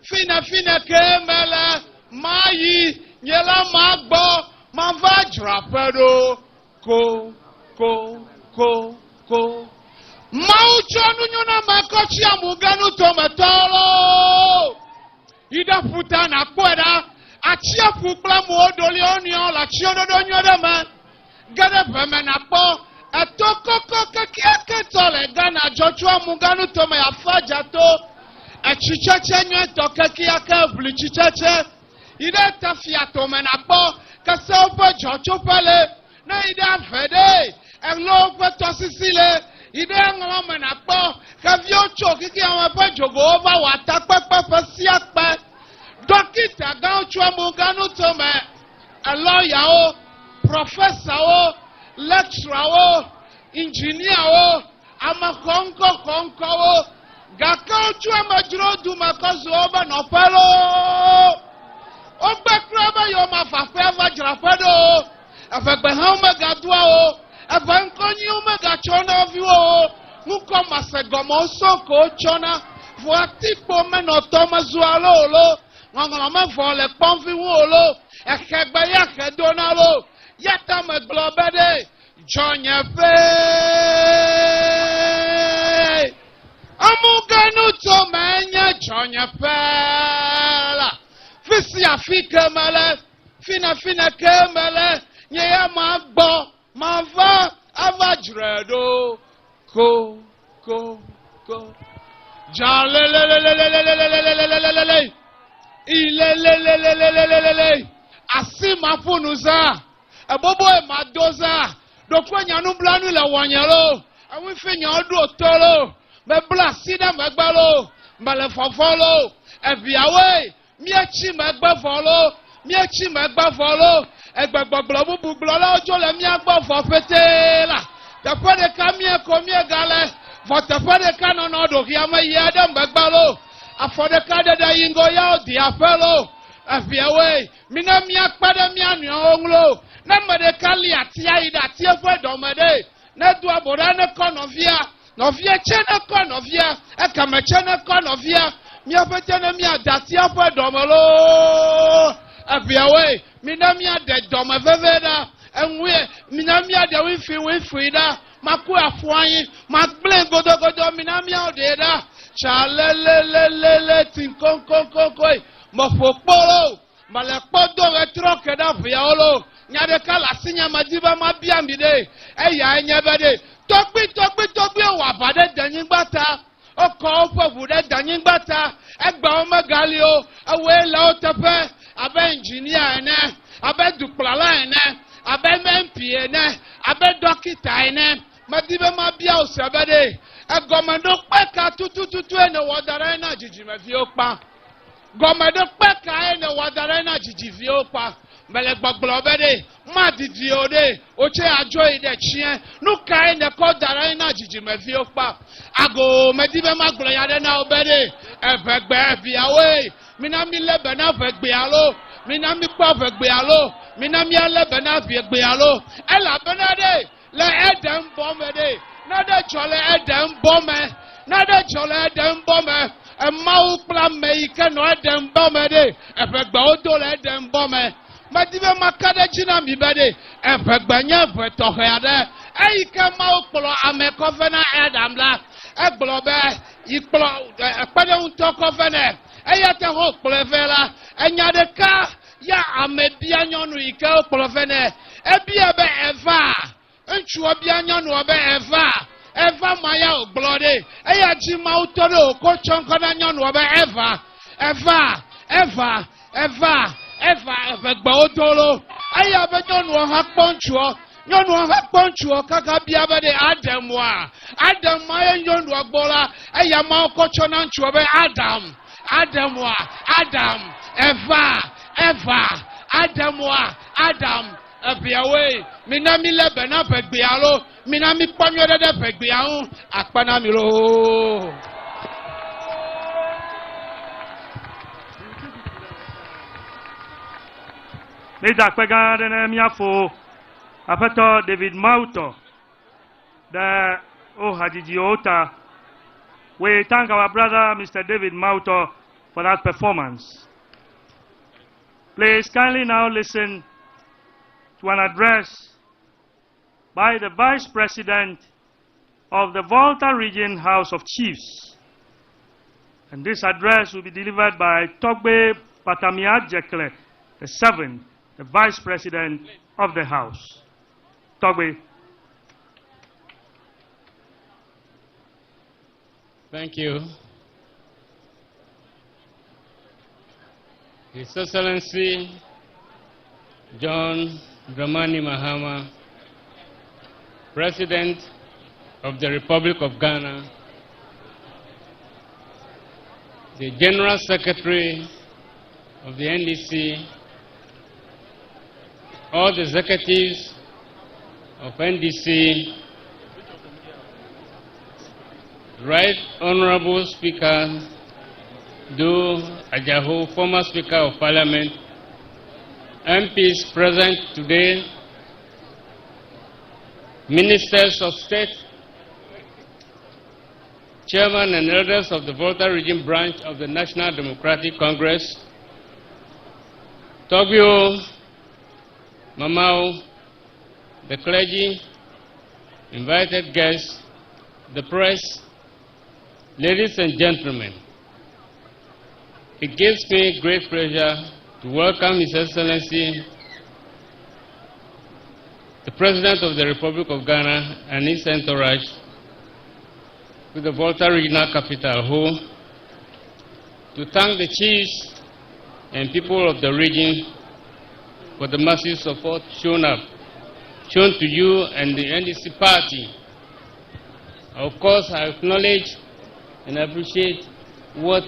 fina kemele mayi nyela magbo mava drapedo ko maucho nyuna makochi amuganu to metolo ida futa na kweda achia fukla mu odoli onio la chiododo nyodema gade peme na po etokoko kekiake tole gana jochua muganu tome afaja to echicheche nye to kekiake vli chicheche ida tafia tome na po kase ofe jochu pele na ida fede elo ofe tosisile ida ngoma na po kavio cho kiki amepe jogo over wata pepe siakpe Dokita gauchwa muganu tome a lawyer o professor o lecturer o engineer o amakonko o gakauchwa majro du makozo oba no pelo ogbe kraba yo mafafe avajrapedo afegbe haume gadwa o avankonyi ume gachona viwo muko masegomo soko chona voatipo menotoma zualolo ngongolo me vole ponfi wolo ekegbe ya kedonalo yata me globede Jonya fe amuganu to menya Jonya fe la fisi afike mele fina kemele nye magbo mava avajredo ko jalelelelelelelelelelelelele ilelelelelelelele asima funuza ebobo e madoza dokwa nyanu blanu le wonyelo awife nyodu otolo me bla sida megbalo mbale fofolo ebiawe miechi megbafolo egbegboglo bubuglo la ojo le mi agbafo fetela tepede ka mie ko mie gale votepede ka no do hiama yede megbalo afodeka deda yingo ya di apelo afiawe mina mi akpade mi anu onlo na medeka li atia ida tie fo domede na du abora ne konovia novia chene konovia ekame chene konovia mi afete na mi adati afo domolo afiawe mina mi ade domeveveda enwe mina mi ade wifi da maku afuanyi magble godogodo mina mi ade da chalelelelele tinkonkonkoi mofopolo malepodo retroke da violo nyade kala sinya madiba mabiambide eya enyebede togbi wa bade danyigbata oko ofofu de danyigbata egba omegalio awe la otepe abe engineer ene abe duplala ene abe MP ene abe dokita ene madiba mabia osebede egomendo peka tutu ene wodara na jijime fi opa Gomede Peka and the Wadarena Gigiviopa, Melegbobede, Madidiode, Oche Ajoy the Chien, no kind the Kodarena Gigimaviopa, Ago Mediva Maglayadena Obede, Ebegbe away, Minami Lebena Vegbialo, Minami Pavegbialo, Minami Lebena Vegbialo, Ella Benade, Le Edem Bomede, Nada Chole Edem Bombe, Nada Chole Edem Bombe. A mouth plan make no Edem Bomede, a Begbodo Edem Bombe. Madiva Makada China Mibede, a Begbanya Vetohade, a Kamau Ame Covena Adamla, a Blobe, a Padon Tocovene, a Yata Hope Plevela, and Yadeka, Ya Amedianon Rico Plovene, a Biabe Eva, and Chuabianon Wabe Eva. Eva Maya bloody, Aya Jima Utoro, Cochon Conanion, Eva, Bautolo, Aya Beton will have poncho, Yon will have poncho, Kakabiaba de Adamwa, Adam Maya Yon Wabola, Aya Mao Cochonan Chuabe Adam, Adamwa, Adam, Eva, Adamwa, Adam. Abiawe, Minami Lebena Pegbialo, Minami Panyo de Pegbiao, Akpanamilo. Meda Pegade Miafo, Apato David Mauto, the Ohadijiota. We thank our brother Mr. David Mauto for that performance. Please kindly now listen to an address by the Vice President of the Volta Region House of Chiefs. And this address will be delivered by Togbe Patamiat Jekle, the 7th, the Vice President of the House. Togbe. Thank you. His Excellency John Dramani Mahama, President of the Republic of Ghana, the General Secretary of the NDC, all the executives of NDC, Right Honorable Speaker Do Ajaho, former Speaker of Parliament, MPs present today, Ministers of State, Chairman and Elders of the Volta Region Branch of the National Democratic Congress, Togio, Mamao, the clergy, invited guests, the press, ladies and gentlemen. It gives me great pleasure to welcome His Excellency, the President of the Republic of Ghana and his entourage to the Volta Regional Capital Hall to thank the chiefs and people of the region for the massive support shown to you and the NDC party. Of course, I acknowledge and appreciate what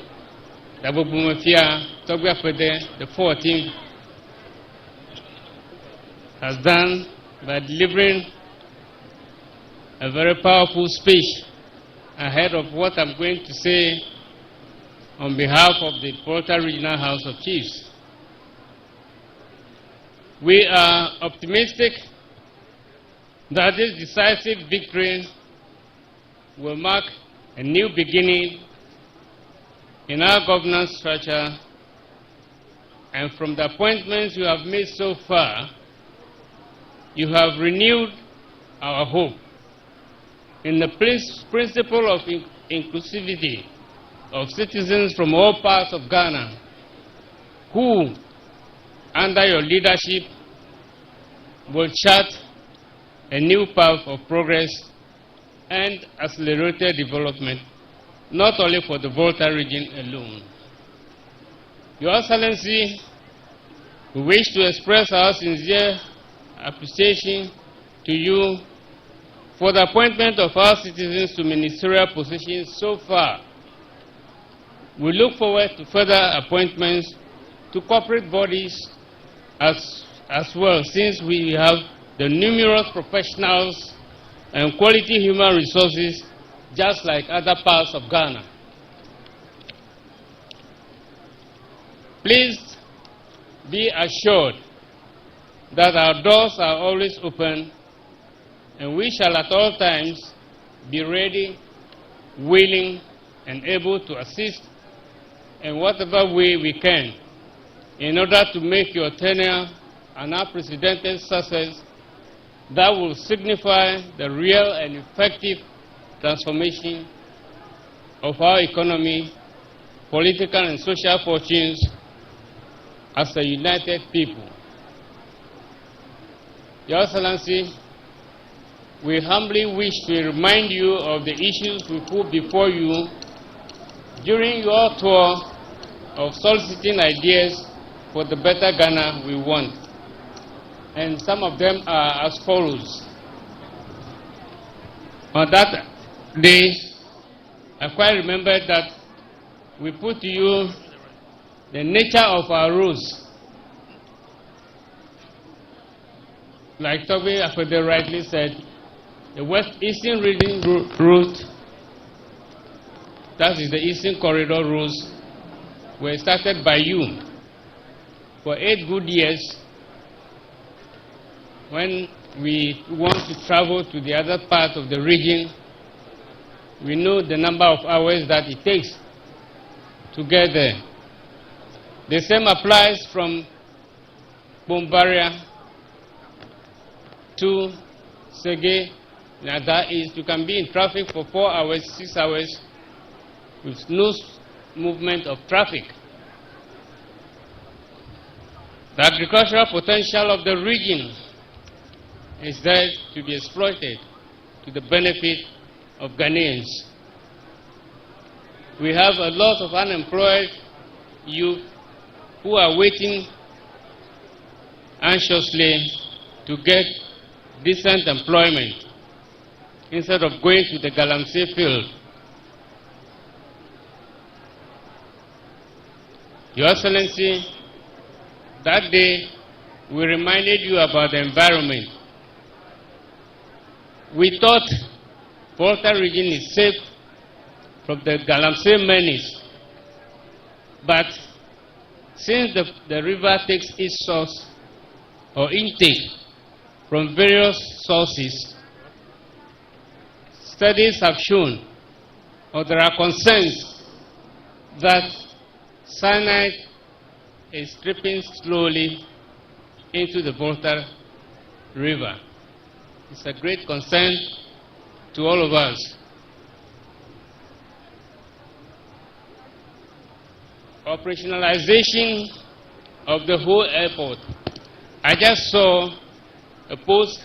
Dabubumafia Togwafede, the 14th, has done by delivering a very powerful speech ahead of what I'm going to say on behalf of the Volta Regional House of Chiefs. We are optimistic that this decisive victory will mark a new beginning in our governance structure, and from the appointments you have made so far, you have renewed our hope in the principle of inclusivity of citizens from all parts of Ghana who, under your leadership, will chart a new path of progress and accelerated development, not only for the Volta region alone. Your Excellency, we wish to express our sincere appreciation to you for the appointment of our citizens to ministerial positions so far. We look forward to further appointments to corporate bodies as well, since we have the numerous professionals and quality human resources just like other parts of Ghana. Please be assured that our doors are always open, and we shall at all times be ready, willing, and able to assist in whatever way we can in order to make your tenure an unprecedented success that will signify the real and effective transformation of our economy, political and social fortunes as a united people. Your Excellency, we humbly wish to remind you of the issues we put before you during your tour of soliciting ideas for the better Ghana we want. And some of them are as follows. On that day, I quite remember that we put to you the nature of our rules. Like Toby Akwede rightly said, the West-Eastern Region route, that is the Eastern Corridor rules, were started by you for 8 good years. When we want to travel to the other part of the region, we know the number of hours that it takes to get there. The same applies from Bombaria to Sege. Now that is, you can be in traffic for 4 hours, 6 hours with no movement of traffic. The agricultural potential of the region is there to be exploited to the benefit of Ghanaians. We have a lot of unemployed youth who are waiting anxiously to get decent employment instead of going to the Galamsey field. Your Excellency, that day we reminded you about the environment. We thought Volta region is safe from the Galamsey menace, but since the river takes its source or intake from various sources, studies have shown, or there are concerns, that cyanide is dripping slowly into the Volta River. It's a great concern to all of us. Operationalization of the whole airport. I just saw a post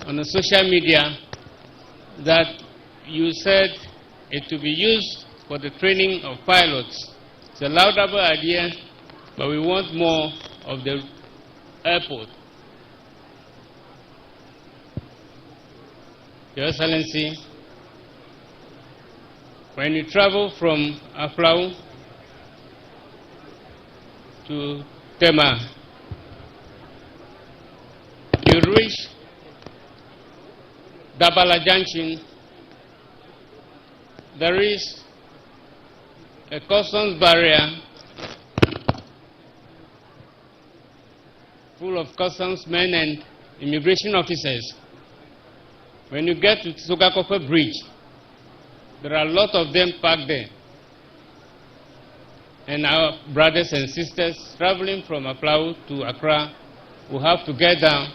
on the social media that you said it to be used for the training of pilots. It's a laudable idea, but we want more of the airport. Your Excellency, when you travel from Aflau to Tema, you reach Dabala Junction. There is a customs barrier full of customs men and immigration officers. When you get to Sogakofe Bridge, there are a lot of them parked there. And our brothers and sisters traveling from Aflau to Accra will have to get down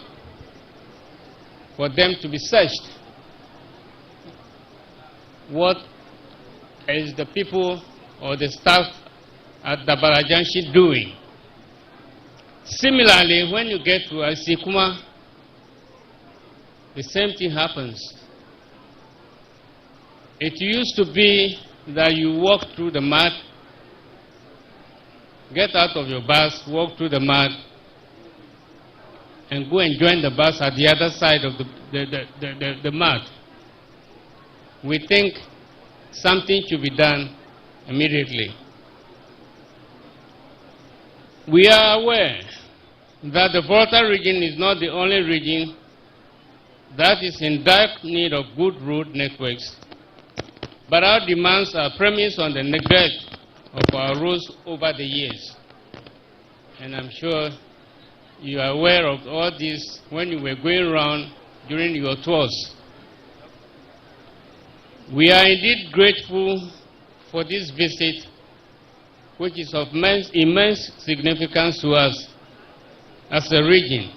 for them to be searched. What is the people or the staff at Dabala Junction doing? Similarly, when you get to Asikuma, the same thing happens. It used to be that you walk through the mud, get out of your bus, walk through the mud, and go and join the bus at the other side of the mud. We think something should be done immediately. We are aware that the Volta region is not the only region that is in direct need of good road networks, but our demands are premised on the neglect of our roads over the years. And I'm sure you are aware of all this when you were going around during your tours. We are indeed grateful for this visit, which is of immense significance to us as a region,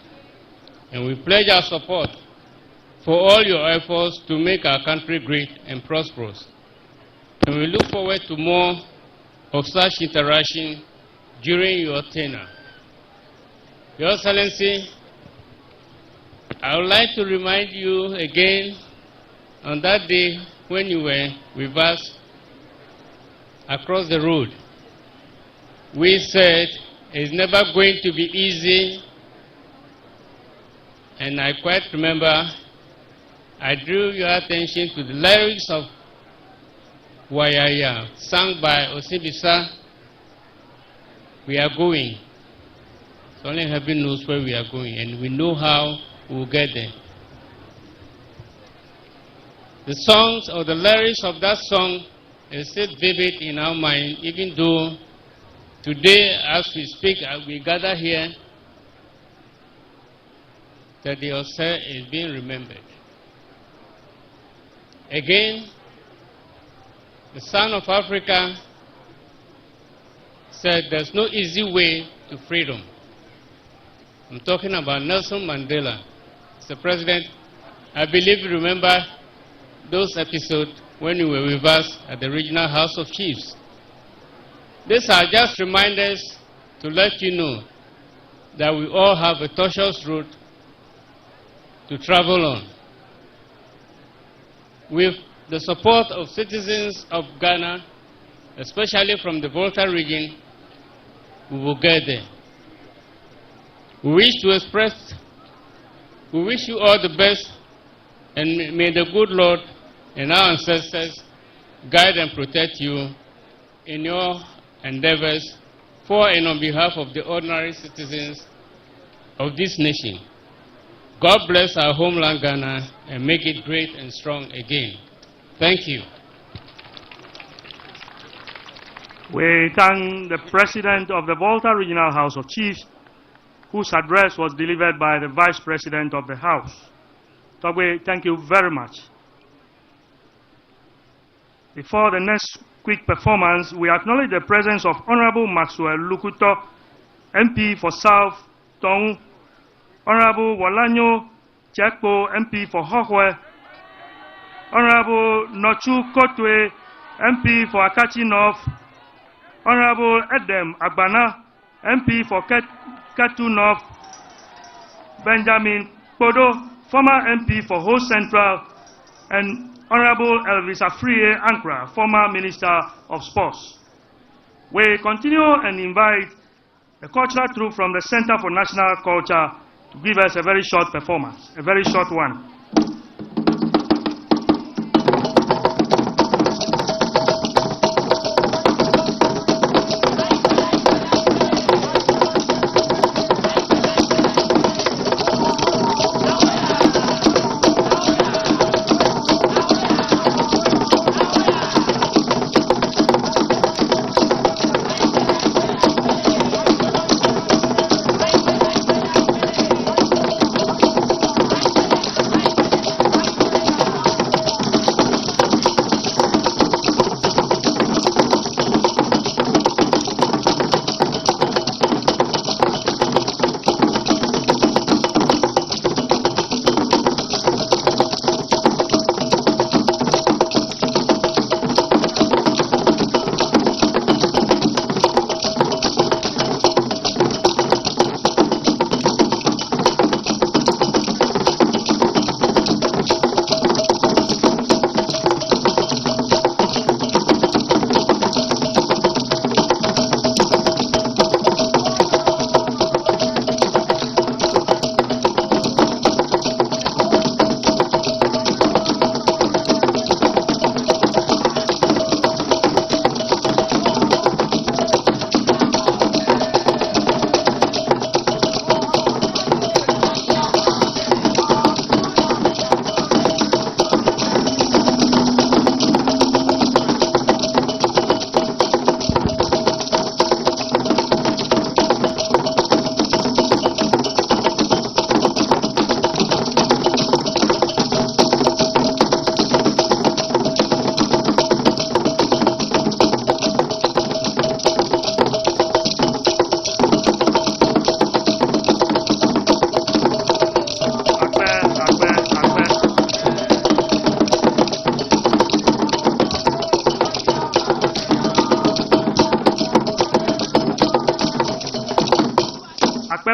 and we pledge our support for all your efforts to make our country great and prosperous. And we look forward to more of such interaction during your tenure. Your Excellency, I would like to remind you again on that day when you were with us across the road. We said it's never going to be easy, and I quite remember I drew your attention to the lyrics of Wayaya, sung by Osibisa. We are going. So only heaven knows where we are going, and we know how we will get there. The songs or the lyrics of that song is still vivid in our mind, even though today, as we speak, we gather here, that the Ose is being remembered. Again, the Son of Africa said there's no easy way to freedom. I'm talking about Nelson Mandela. Mr. President, I believe you remember those episodes when you were with us at the Regional House of Chiefs. These are just reminders to let you know that we all have a tortuous road to travel on. With the support of citizens of Ghana, especially from the Volta region, we will get there. We wish you all the best, and may the good Lord and our ancestors guide and protect you in your endeavors for and on behalf of the ordinary citizens of this nation. God bless our homeland Ghana and make it great and strong again. Thank you. We thank the President of the Volta Regional House of Chiefs, whose address was delivered by the Vice President of the House. Togwe, thank you very much. Before the next quick performance, we acknowledge the presence of Honorable Maxwell Lukuto, MP for South Tong, Honorable Walanyo Chekpo, MP for Hohwe, Honorable Nochu Kotwe, MP for Akachi North, Honorable Edem Agbana, MP for Ketu North, Benjamin Kodo, former MP for Ho Central, and Honorable Elvis Afriye Ankra, former Minister of Sports. We continue and invite the cultural troupe from the Center for National Culture to give us a very short performance, a very short one.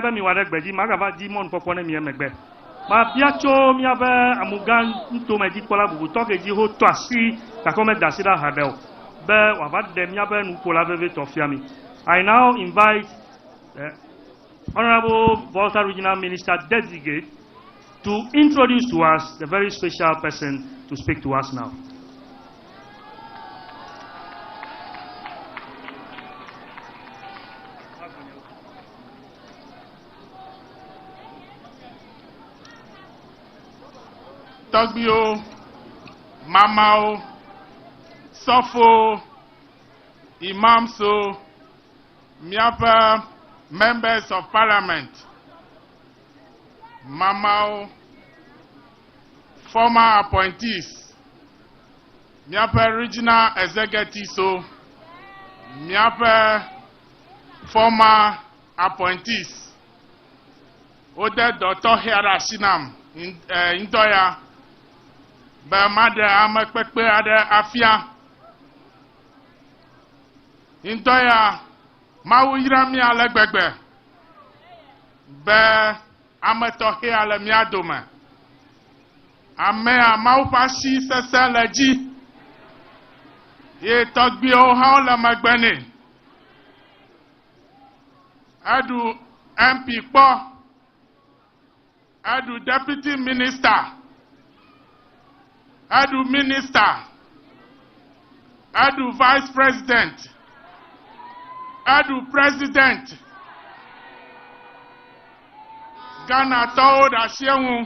be mi wa de gbeji ma ga va di mon popo ne mi emegbe ma bia cho mi abe amugan nto me di kola bubu to ke ji ho to asi ta ko me dasira hadel be wa va de mi abe nu kola veve to fiami. I now invite Honorable Volta Regional Minister Delegate to introduce to us the very special person to speak to us now. Togbio, Mamao, Sofo, Imamso, Miapa, members of parliament, Mamao, former appointees, Miapa regional executives, Miapa former appointees, Ode Dr. Hiara Sinam, Indoya, Bamade Amakpe Ade Afia, Indoya, Mawu Yirami Alegbegbe, Be Ametohe Alemiadome, Amea Mawu Pashi Sese Leji, Ye Togbio Haola Magbeni, Adu MP Po, Adu Deputy Minister, Adu Minister, Adu Vice President, Adu President, Ghana told Ashewu,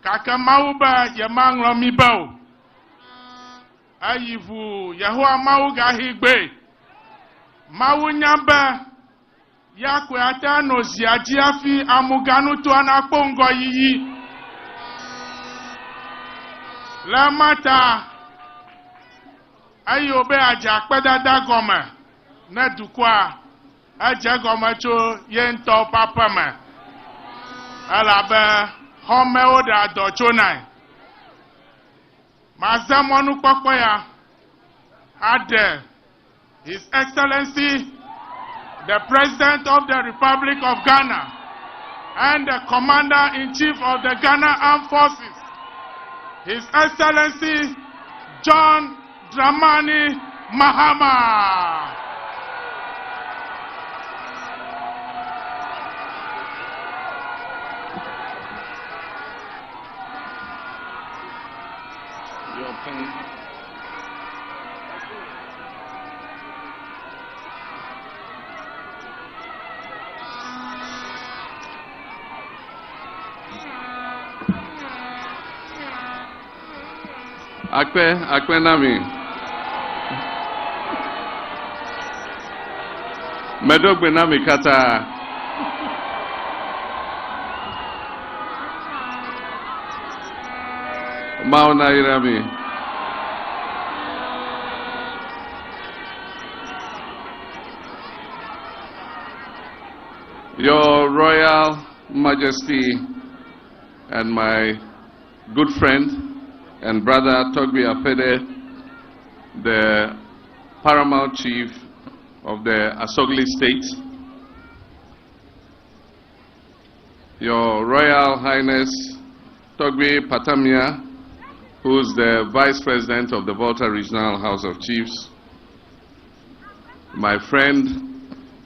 Kakamauba Yamang Mibo, Ayivu Yahua Mauga Higbe, Mau Nyamba, Yakwe Atano Ziajiafi Amuganu Tuana Pongo Yi. La mata ayobe aja pedada goma na dukwa aja goma cho yento papa me alabe home oda dochonai mazamonu popoya ade His Excellency the President of the Republic of Ghana and the Commander-in-Chief of the Ghana Armed Forces, His Excellency John Dramani Mahama. Akpe nami. Medogbe nami kata. Mauna irami. Your Royal Majesty and my good friend and brother Togbi Apede, the Paramount Chief of the Asogli State, Your Royal Highness Togbi Patamia, who is the Vice President of the Volta Regional House of Chiefs, my friend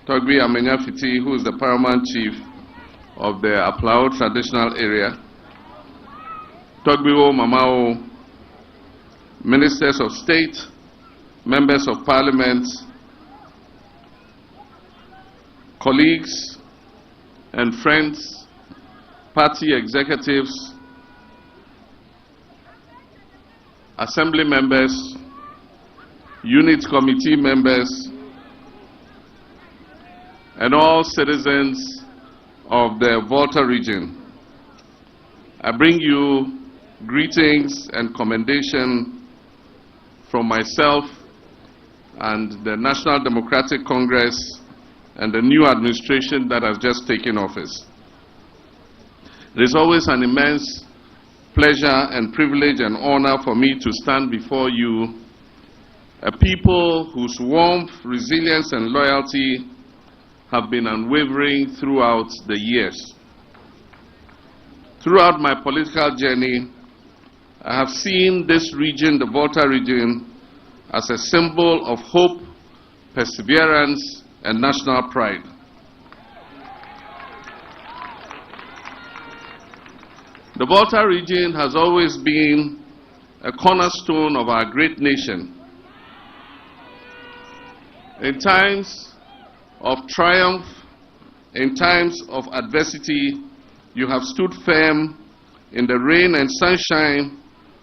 Togbi Amenyafiti, who is the Paramount Chief of the Aplao Traditional Area, Togbiwo Mamao, Ministers of State, Members of Parliament, colleagues and friends, party executives, assembly members, unit committee members, and all citizens of the Volta region. I bring you greetings and commendation from myself and the National Democratic Congress and the new administration that has just taken office. It is always an immense pleasure and privilege and honor for me to stand before you, a people whose warmth, resilience, and loyalty have been unwavering throughout the years. Throughout my political journey, I have seen this region, the Volta region, as a symbol of hope, perseverance, and national pride. The Volta region has always been a cornerstone of our great nation. In times of triumph, in times of adversity, you have stood firm in the rain and sunshine,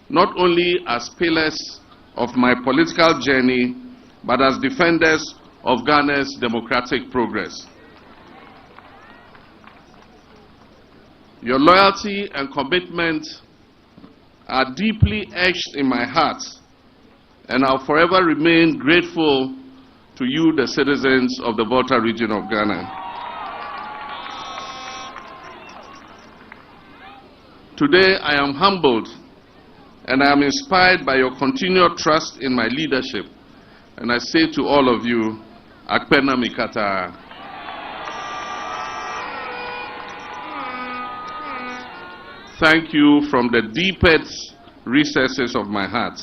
not only as pillars of my political journey, but as defenders of Ghana's democratic progress. Your loyalty and commitment are deeply etched in my heart, and I'll forever remain grateful to you, the citizens of the Volta region of Ghana. Today, I am humbled and I am inspired by your continued trust in my leadership. And I say to all of you, Akpena Mikata. Thank you from the deepest recesses of my heart.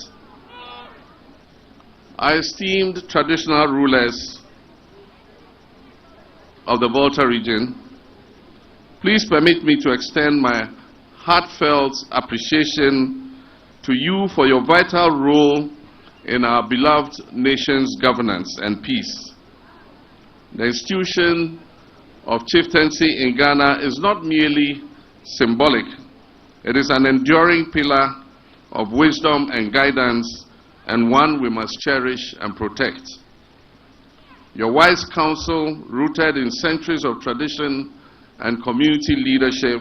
Our esteemed traditional rulers of the Volta region, please permit me to extend my heartfelt appreciation to you for your vital role in our beloved nation's governance and peace. The institution of chieftaincy in Ghana is not merely symbolic. It is an enduring pillar of wisdom and guidance, and one we must cherish and protect. Your wise counsel, rooted in centuries of tradition and community leadership,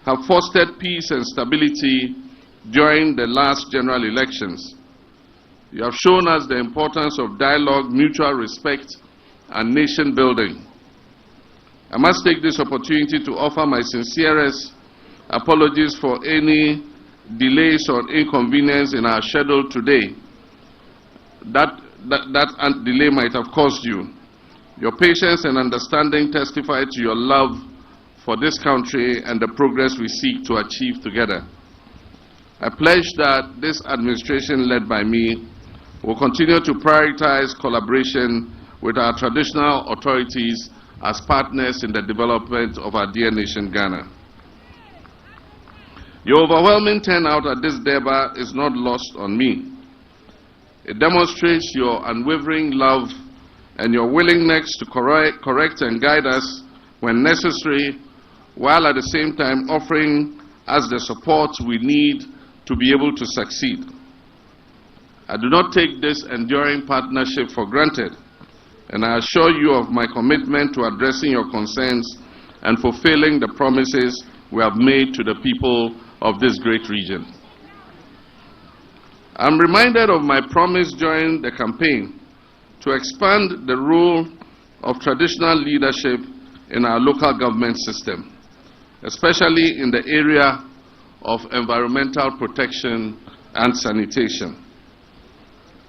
have fostered peace and stability during the last general elections. You have shown us the importance of dialogue, mutual respect, and nation building. I must take this opportunity to offer my sincerest apologies for any delays or inconvenience in our schedule today. That delay might have caused you. Your patience and understanding testify to your love for this country and the progress we seek to achieve together. I pledge that this administration led by me will continue to prioritize collaboration with our traditional authorities as partners in the development of our dear nation, Ghana. Your overwhelming turnout at this Durbar is not lost on me. It demonstrates your unwavering love and your willingness to correct and guide us when necessary, while at the same time offering us the support we need to be able to succeed. I do not take this enduring partnership for granted, and I assure you of my commitment to addressing your concerns and fulfilling the promises we have made to the people of this great region. I'm reminded of my promise during the campaign to expand the role of traditional leadership in our local government system, especially in the area of environmental protection and sanitation.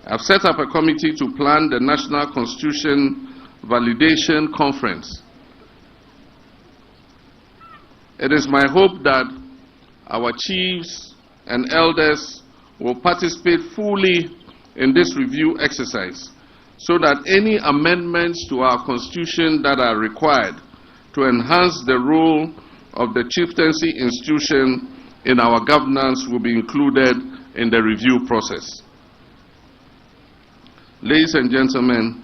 I've set up a committee to plan the National Constitution Validation Conference. It is my hope that our chiefs and elders will participate fully in this review exercise so that any amendments to our constitution that are required to enhance the role of the chieftaincy institution in our governance will be included in the review process. Ladies and gentlemen,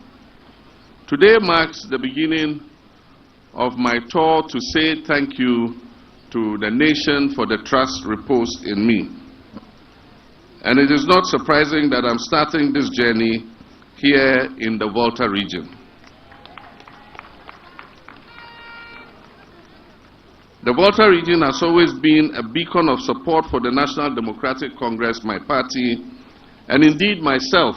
today marks the beginning of my tour to say thank you to the nation for the trust reposed in me. And it is not surprising that I'm starting this journey here in the Volta region. The Volta region has always been a beacon of support for the National Democratic Congress, my party, and indeed myself,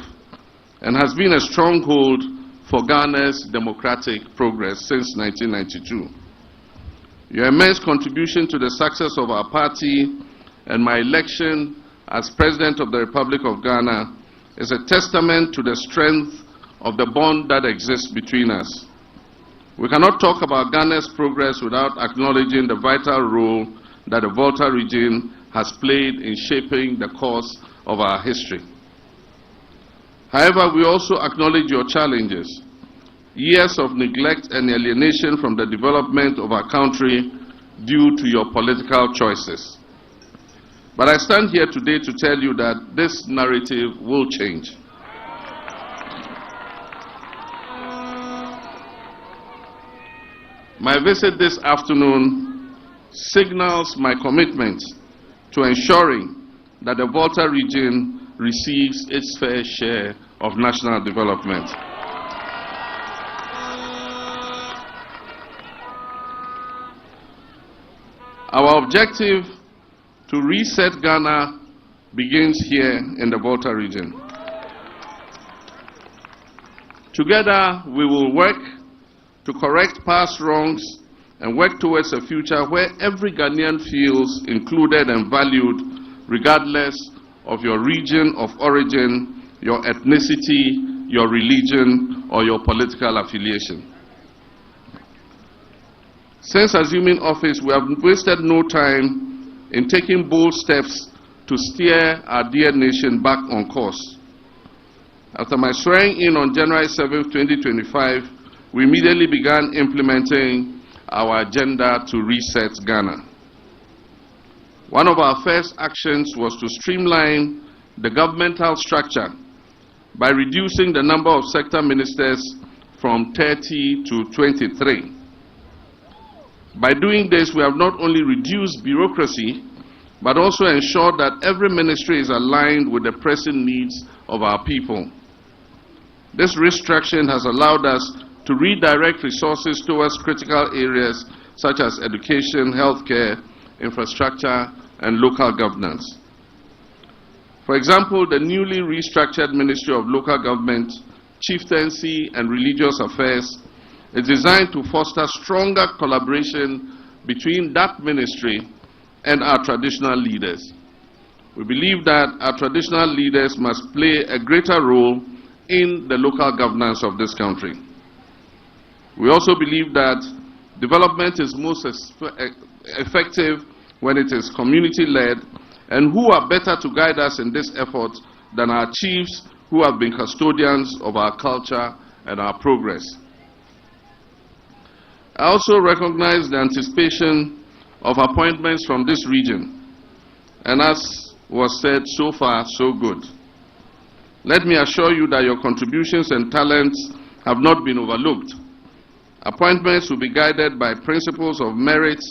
and has been a stronghold for Ghana's democratic progress since 1992. Your immense contribution to the success of our party and my election as President of the Republic of Ghana is a testament to the strength of the bond that exists between us. We cannot talk about Ghana's progress without acknowledging the vital role that the Volta region has played in shaping the course of our history. However, we also acknowledge your challenges. Years of neglect and alienation from the development of our country due to your political choices. But I stand here today to tell you that this narrative will change. My visit this afternoon signals my commitment to ensuring that the Volta region receives its fair share of national development. Our objective to reset Ghana begins here in the Volta region. Together, we will work to correct past wrongs and work towards a future where every Ghanaian feels included and valued, regardless of your region of origin, your ethnicity, your religion, or your political affiliation. Since assuming office, we have wasted no time in taking bold steps to steer our dear nation back on course. After my swearing in on January 7, 2025, we immediately began implementing our agenda to reset Ghana. One of our first actions was to streamline the governmental structure by reducing the number of sector ministers from 30 to 23. By doing this, we have not only reduced bureaucracy, but also ensured that every ministry is aligned with the pressing needs of our people. This restructuring has allowed us to redirect resources towards critical areas such as education, healthcare, infrastructure, and local governance. For example, the newly restructured Ministry of Local Government, Chieftaincy, and Religious Affairs is designed to foster stronger collaboration between that ministry and our traditional leaders. We believe that our traditional leaders must play a greater role in the local governance of this country. We also believe that development is most effective when it is community-led, and who are better to guide us in this effort than our chiefs who have been custodians of our culture and our progress. I also recognize the anticipation of appointments from this region, and as was said, so far so good. Let me assure you that your contributions and talents have not been overlooked. Appointments will be guided by principles of merit,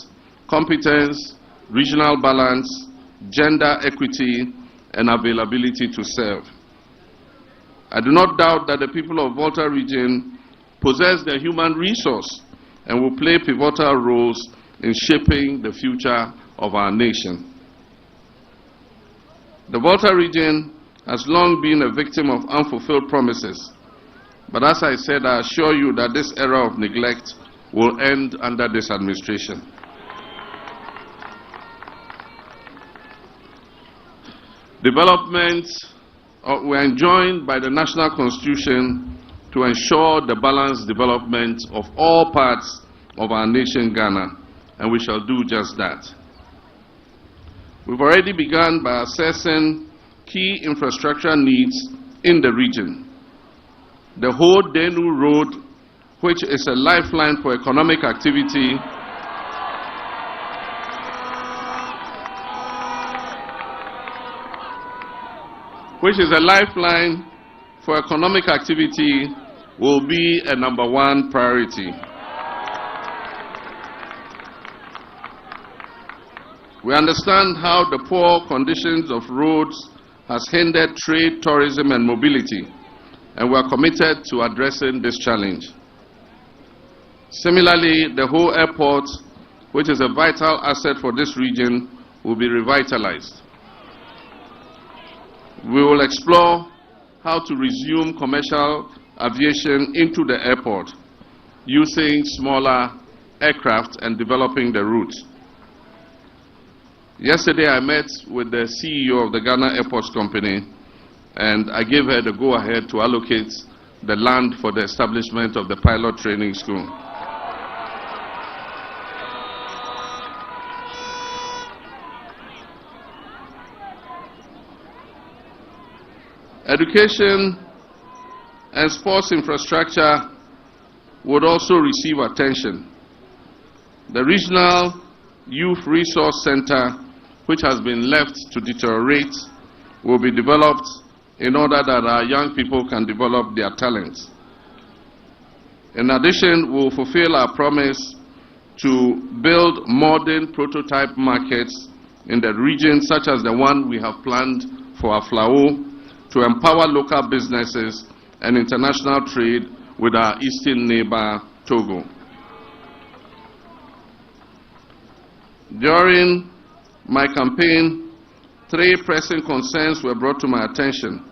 competence, regional balance, gender equity, and availability to serve. I do not doubt that the people of Volta region possess the human resource and will play pivotal roles in shaping the future of our nation. The Volta region has long been a victim of unfulfilled promises. But as I said, I assure you that this era of neglect will end under this administration. Development, we are enjoined by the National Constitution to ensure the balanced development of all parts of our nation, Ghana, and we shall do just that. We've already begun by assessing key infrastructure needs in the region. The Ho-Denu Road, which is a lifeline for economic activity, will be a #1 priority. We understand how the poor conditions of roads has hindered trade, tourism, and mobility, and we are committed to addressing this challenge. Similarly, the whole airport, which is a vital asset for this region, will be revitalized. We will explore how to resume commercial aviation into the airport using smaller aircraft and developing the route. Yesterday I met with the CEO of the Ghana Airports Company, and I gave her the go-ahead to allocate the land for the establishment of the pilot training school. Education and sports infrastructure would also receive attention. The Regional Youth Resource Center, which has been left to deteriorate, will be developed in order that our young people can develop their talents. In addition, we will fulfill our promise to build modern prototype markets in the region, such as the one we have planned for Aflao, to empower local businesses and international trade with our eastern neighbor, Togo. During my campaign, 3 pressing concerns were brought to my attention: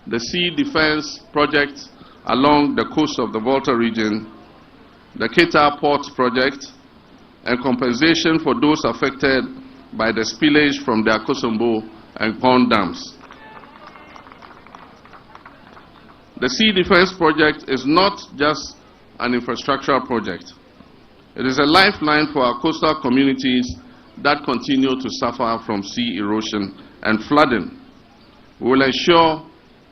the sea defense project along the coast of the Volta region, the Keita Port project, and compensation for those affected by the spillage from the Akosombo and Pond dams. The sea defense project is not just an infrastructural project. It is a lifeline for our coastal communities that continue to suffer from sea erosion and flooding. We will ensure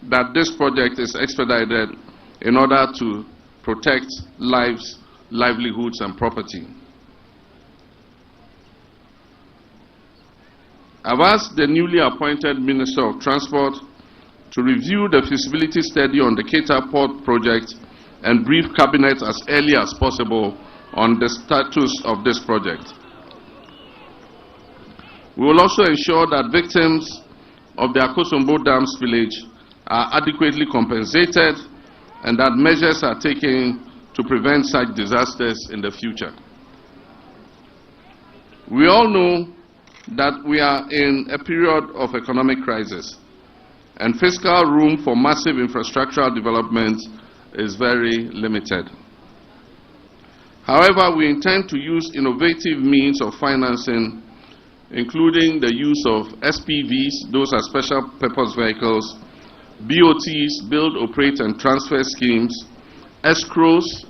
that this project is expedited in order to protect lives, livelihoods, and property. I've asked the newly appointed Minister of Transport to review the feasibility study on the Keita Port project and brief Cabinet as early as possible on the status of this project. We will also ensure that victims of the Akosombo Dam spillage are adequately compensated and that measures are taken to prevent such disasters in the future. We all know that we are in a period of economic crisis, and fiscal room for massive infrastructural development is very limited. However, we intend to use innovative means of financing, including the use of SPVs, those are special purpose vehicles, BOTs, build, operate, and transfer schemes, escrows,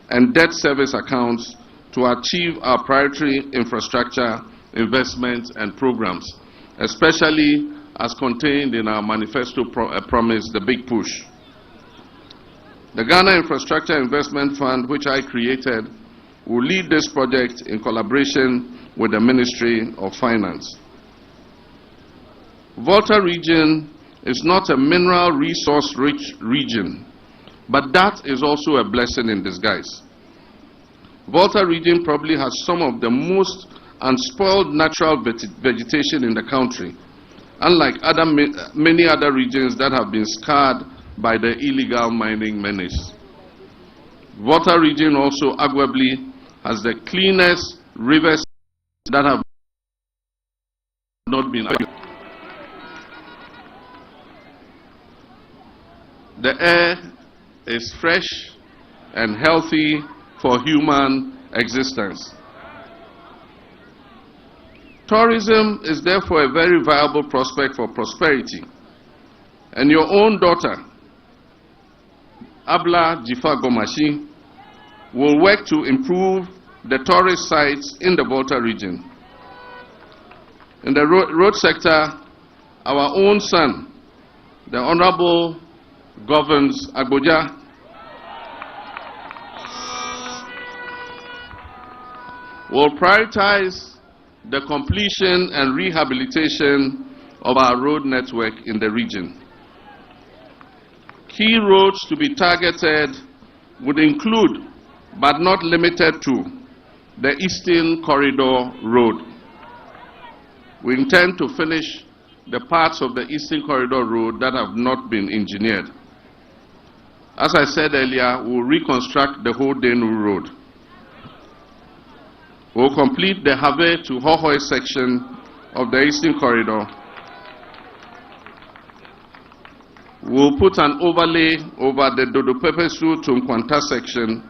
and debt service accounts to achieve our priority infrastructure investments and programs, especially as contained in our manifesto promise, the Big Push. The Ghana Infrastructure Investment Fund, which I created, will lead this project in collaboration with the Ministry of Finance. Volta region is not a mineral resource-rich region, but that is also a blessing in disguise. Volta region probably has some of the most unspoiled natural vegetation in the country, unlike many other regions that have been scarred by the illegal mining menace. Volta region also arguably has the cleanest rivers that have not been. The air is fresh and healthy for human existence. Tourism is therefore a very viable prospect for prosperity. And your own daughter, Abla Jifa Gomashi, will work to improve the tourist sites in the Volta region. In the road sector, our own son, the Honorable Governs Agboja, will prioritize the completion and rehabilitation of our road network in the region. Key roads to be targeted would include, but not limited to, the Eastern Corridor Road. We intend to finish the parts of the Eastern Corridor Road that have not been engineered. As I said earlier, we will reconstruct the whole Denu Road. We will complete the Have to Hohoi section of the Eastern Corridor. We will put an overlay over the Dodopepesu to Nkwanta section,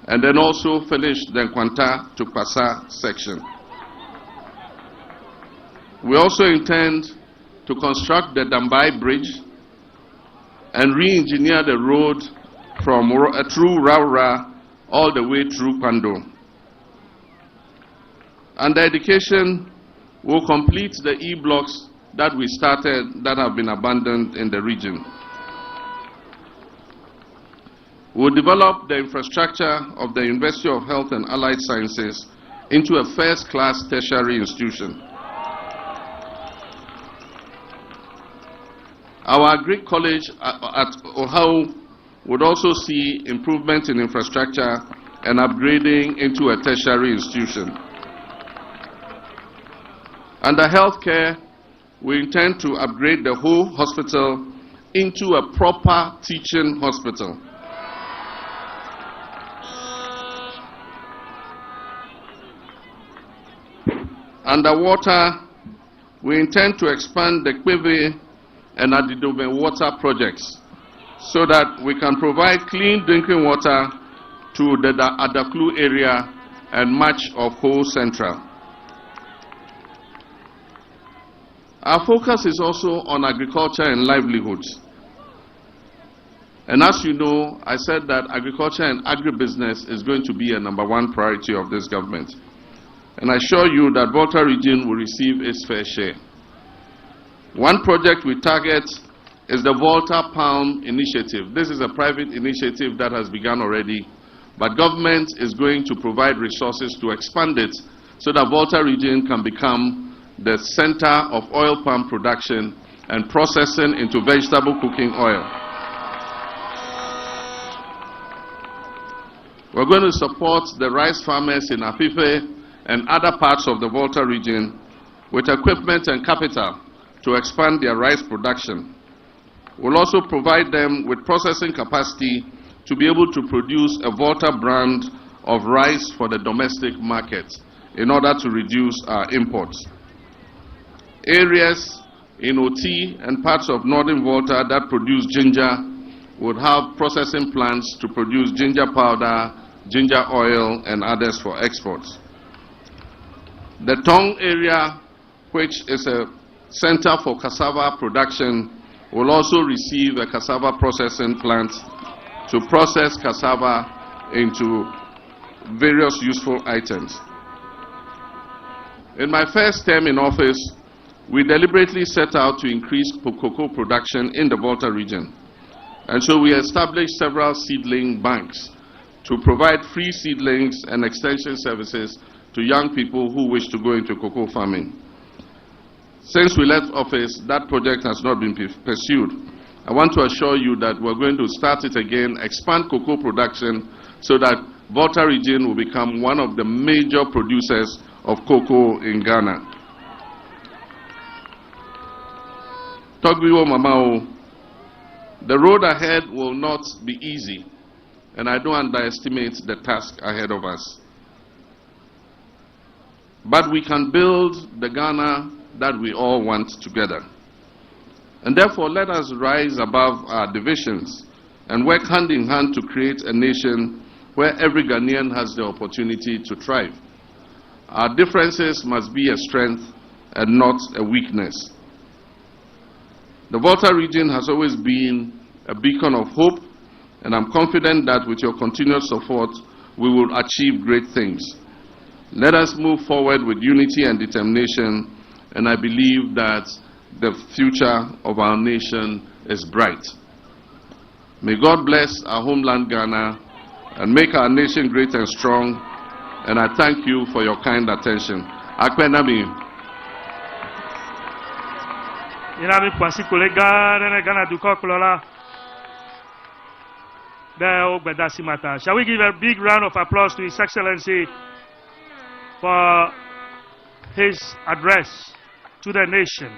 and then also finish the Nkwanta to Pasa section. We also intend to construct the Dambai Bridge and re-engineer the road from through Raura all the way through Kwando. Under education, we'll complete the E-blocks that we started that have been abandoned in the region. We'll develop the infrastructure of the University of Health and Allied Sciences into a first-class tertiary institution. Our Agri College at Ohau would also see improvement in infrastructure and upgrading into a tertiary institution. Under healthcare, we intend to upgrade the whole hospital into a proper teaching hospital. Underwater, we intend to expand the Kwebe and Adidobe water projects so that we can provide clean drinking water to the Adaklu area and much of whole Central. Our focus is also on agriculture and livelihoods. And as you know, I said that agriculture and agribusiness is going to be a #1 priority of this government. And I assure you that Volta region will receive its fair share. One project we target is the Volta Palm Initiative. This is a private initiative that has begun already, but government is going to provide resources to expand it so that Volta region can become the center of oil palm production and processing into vegetable cooking oil. We're going to support the rice farmers in Afife and other parts of the Volta region with equipment and capital to expand their rice production. We'll also provide them with processing capacity to be able to produce a Volta brand of rice for the domestic market in order to reduce our imports. Areas in OT and parts of northern Volta that produce ginger would have processing plants to produce ginger powder, ginger oil, and others for exports. The Tong area, which is a center for cassava production, will also receive a cassava processing plant to process cassava into various useful items. In my first term in office, we deliberately set out to increase cocoa production in the Volta region. And so we established several seedling banks to provide free seedlings and extension services to young people who wish to go into cocoa farming. Since we left office, that project has not been pursued. I want to assure you that we're going to start it again, expand cocoa production so that Volta region will become one of the major producers of cocoa in Ghana. Togbiwo Mamao, the road ahead will not be easy, and I don't underestimate the task ahead of us. But we can build the Ghana that we all want together. And therefore, let us rise above our divisions and work hand in hand to create a nation where every Ghanaian has the opportunity to thrive. Our differences must be a strength and not a weakness. The Volta region has always been a beacon of hope, and I'm confident that with your continued support, we will achieve great things. Let us move forward with unity and determination, and I believe that the future of our nation is bright. May God bless our homeland Ghana and make our nation great and strong, and I thank you for your kind attention. Akwenami. Inami kwasi kolega na Ghana dukoklola. Shall we give a big round of applause to His Excellency for his address to the nation?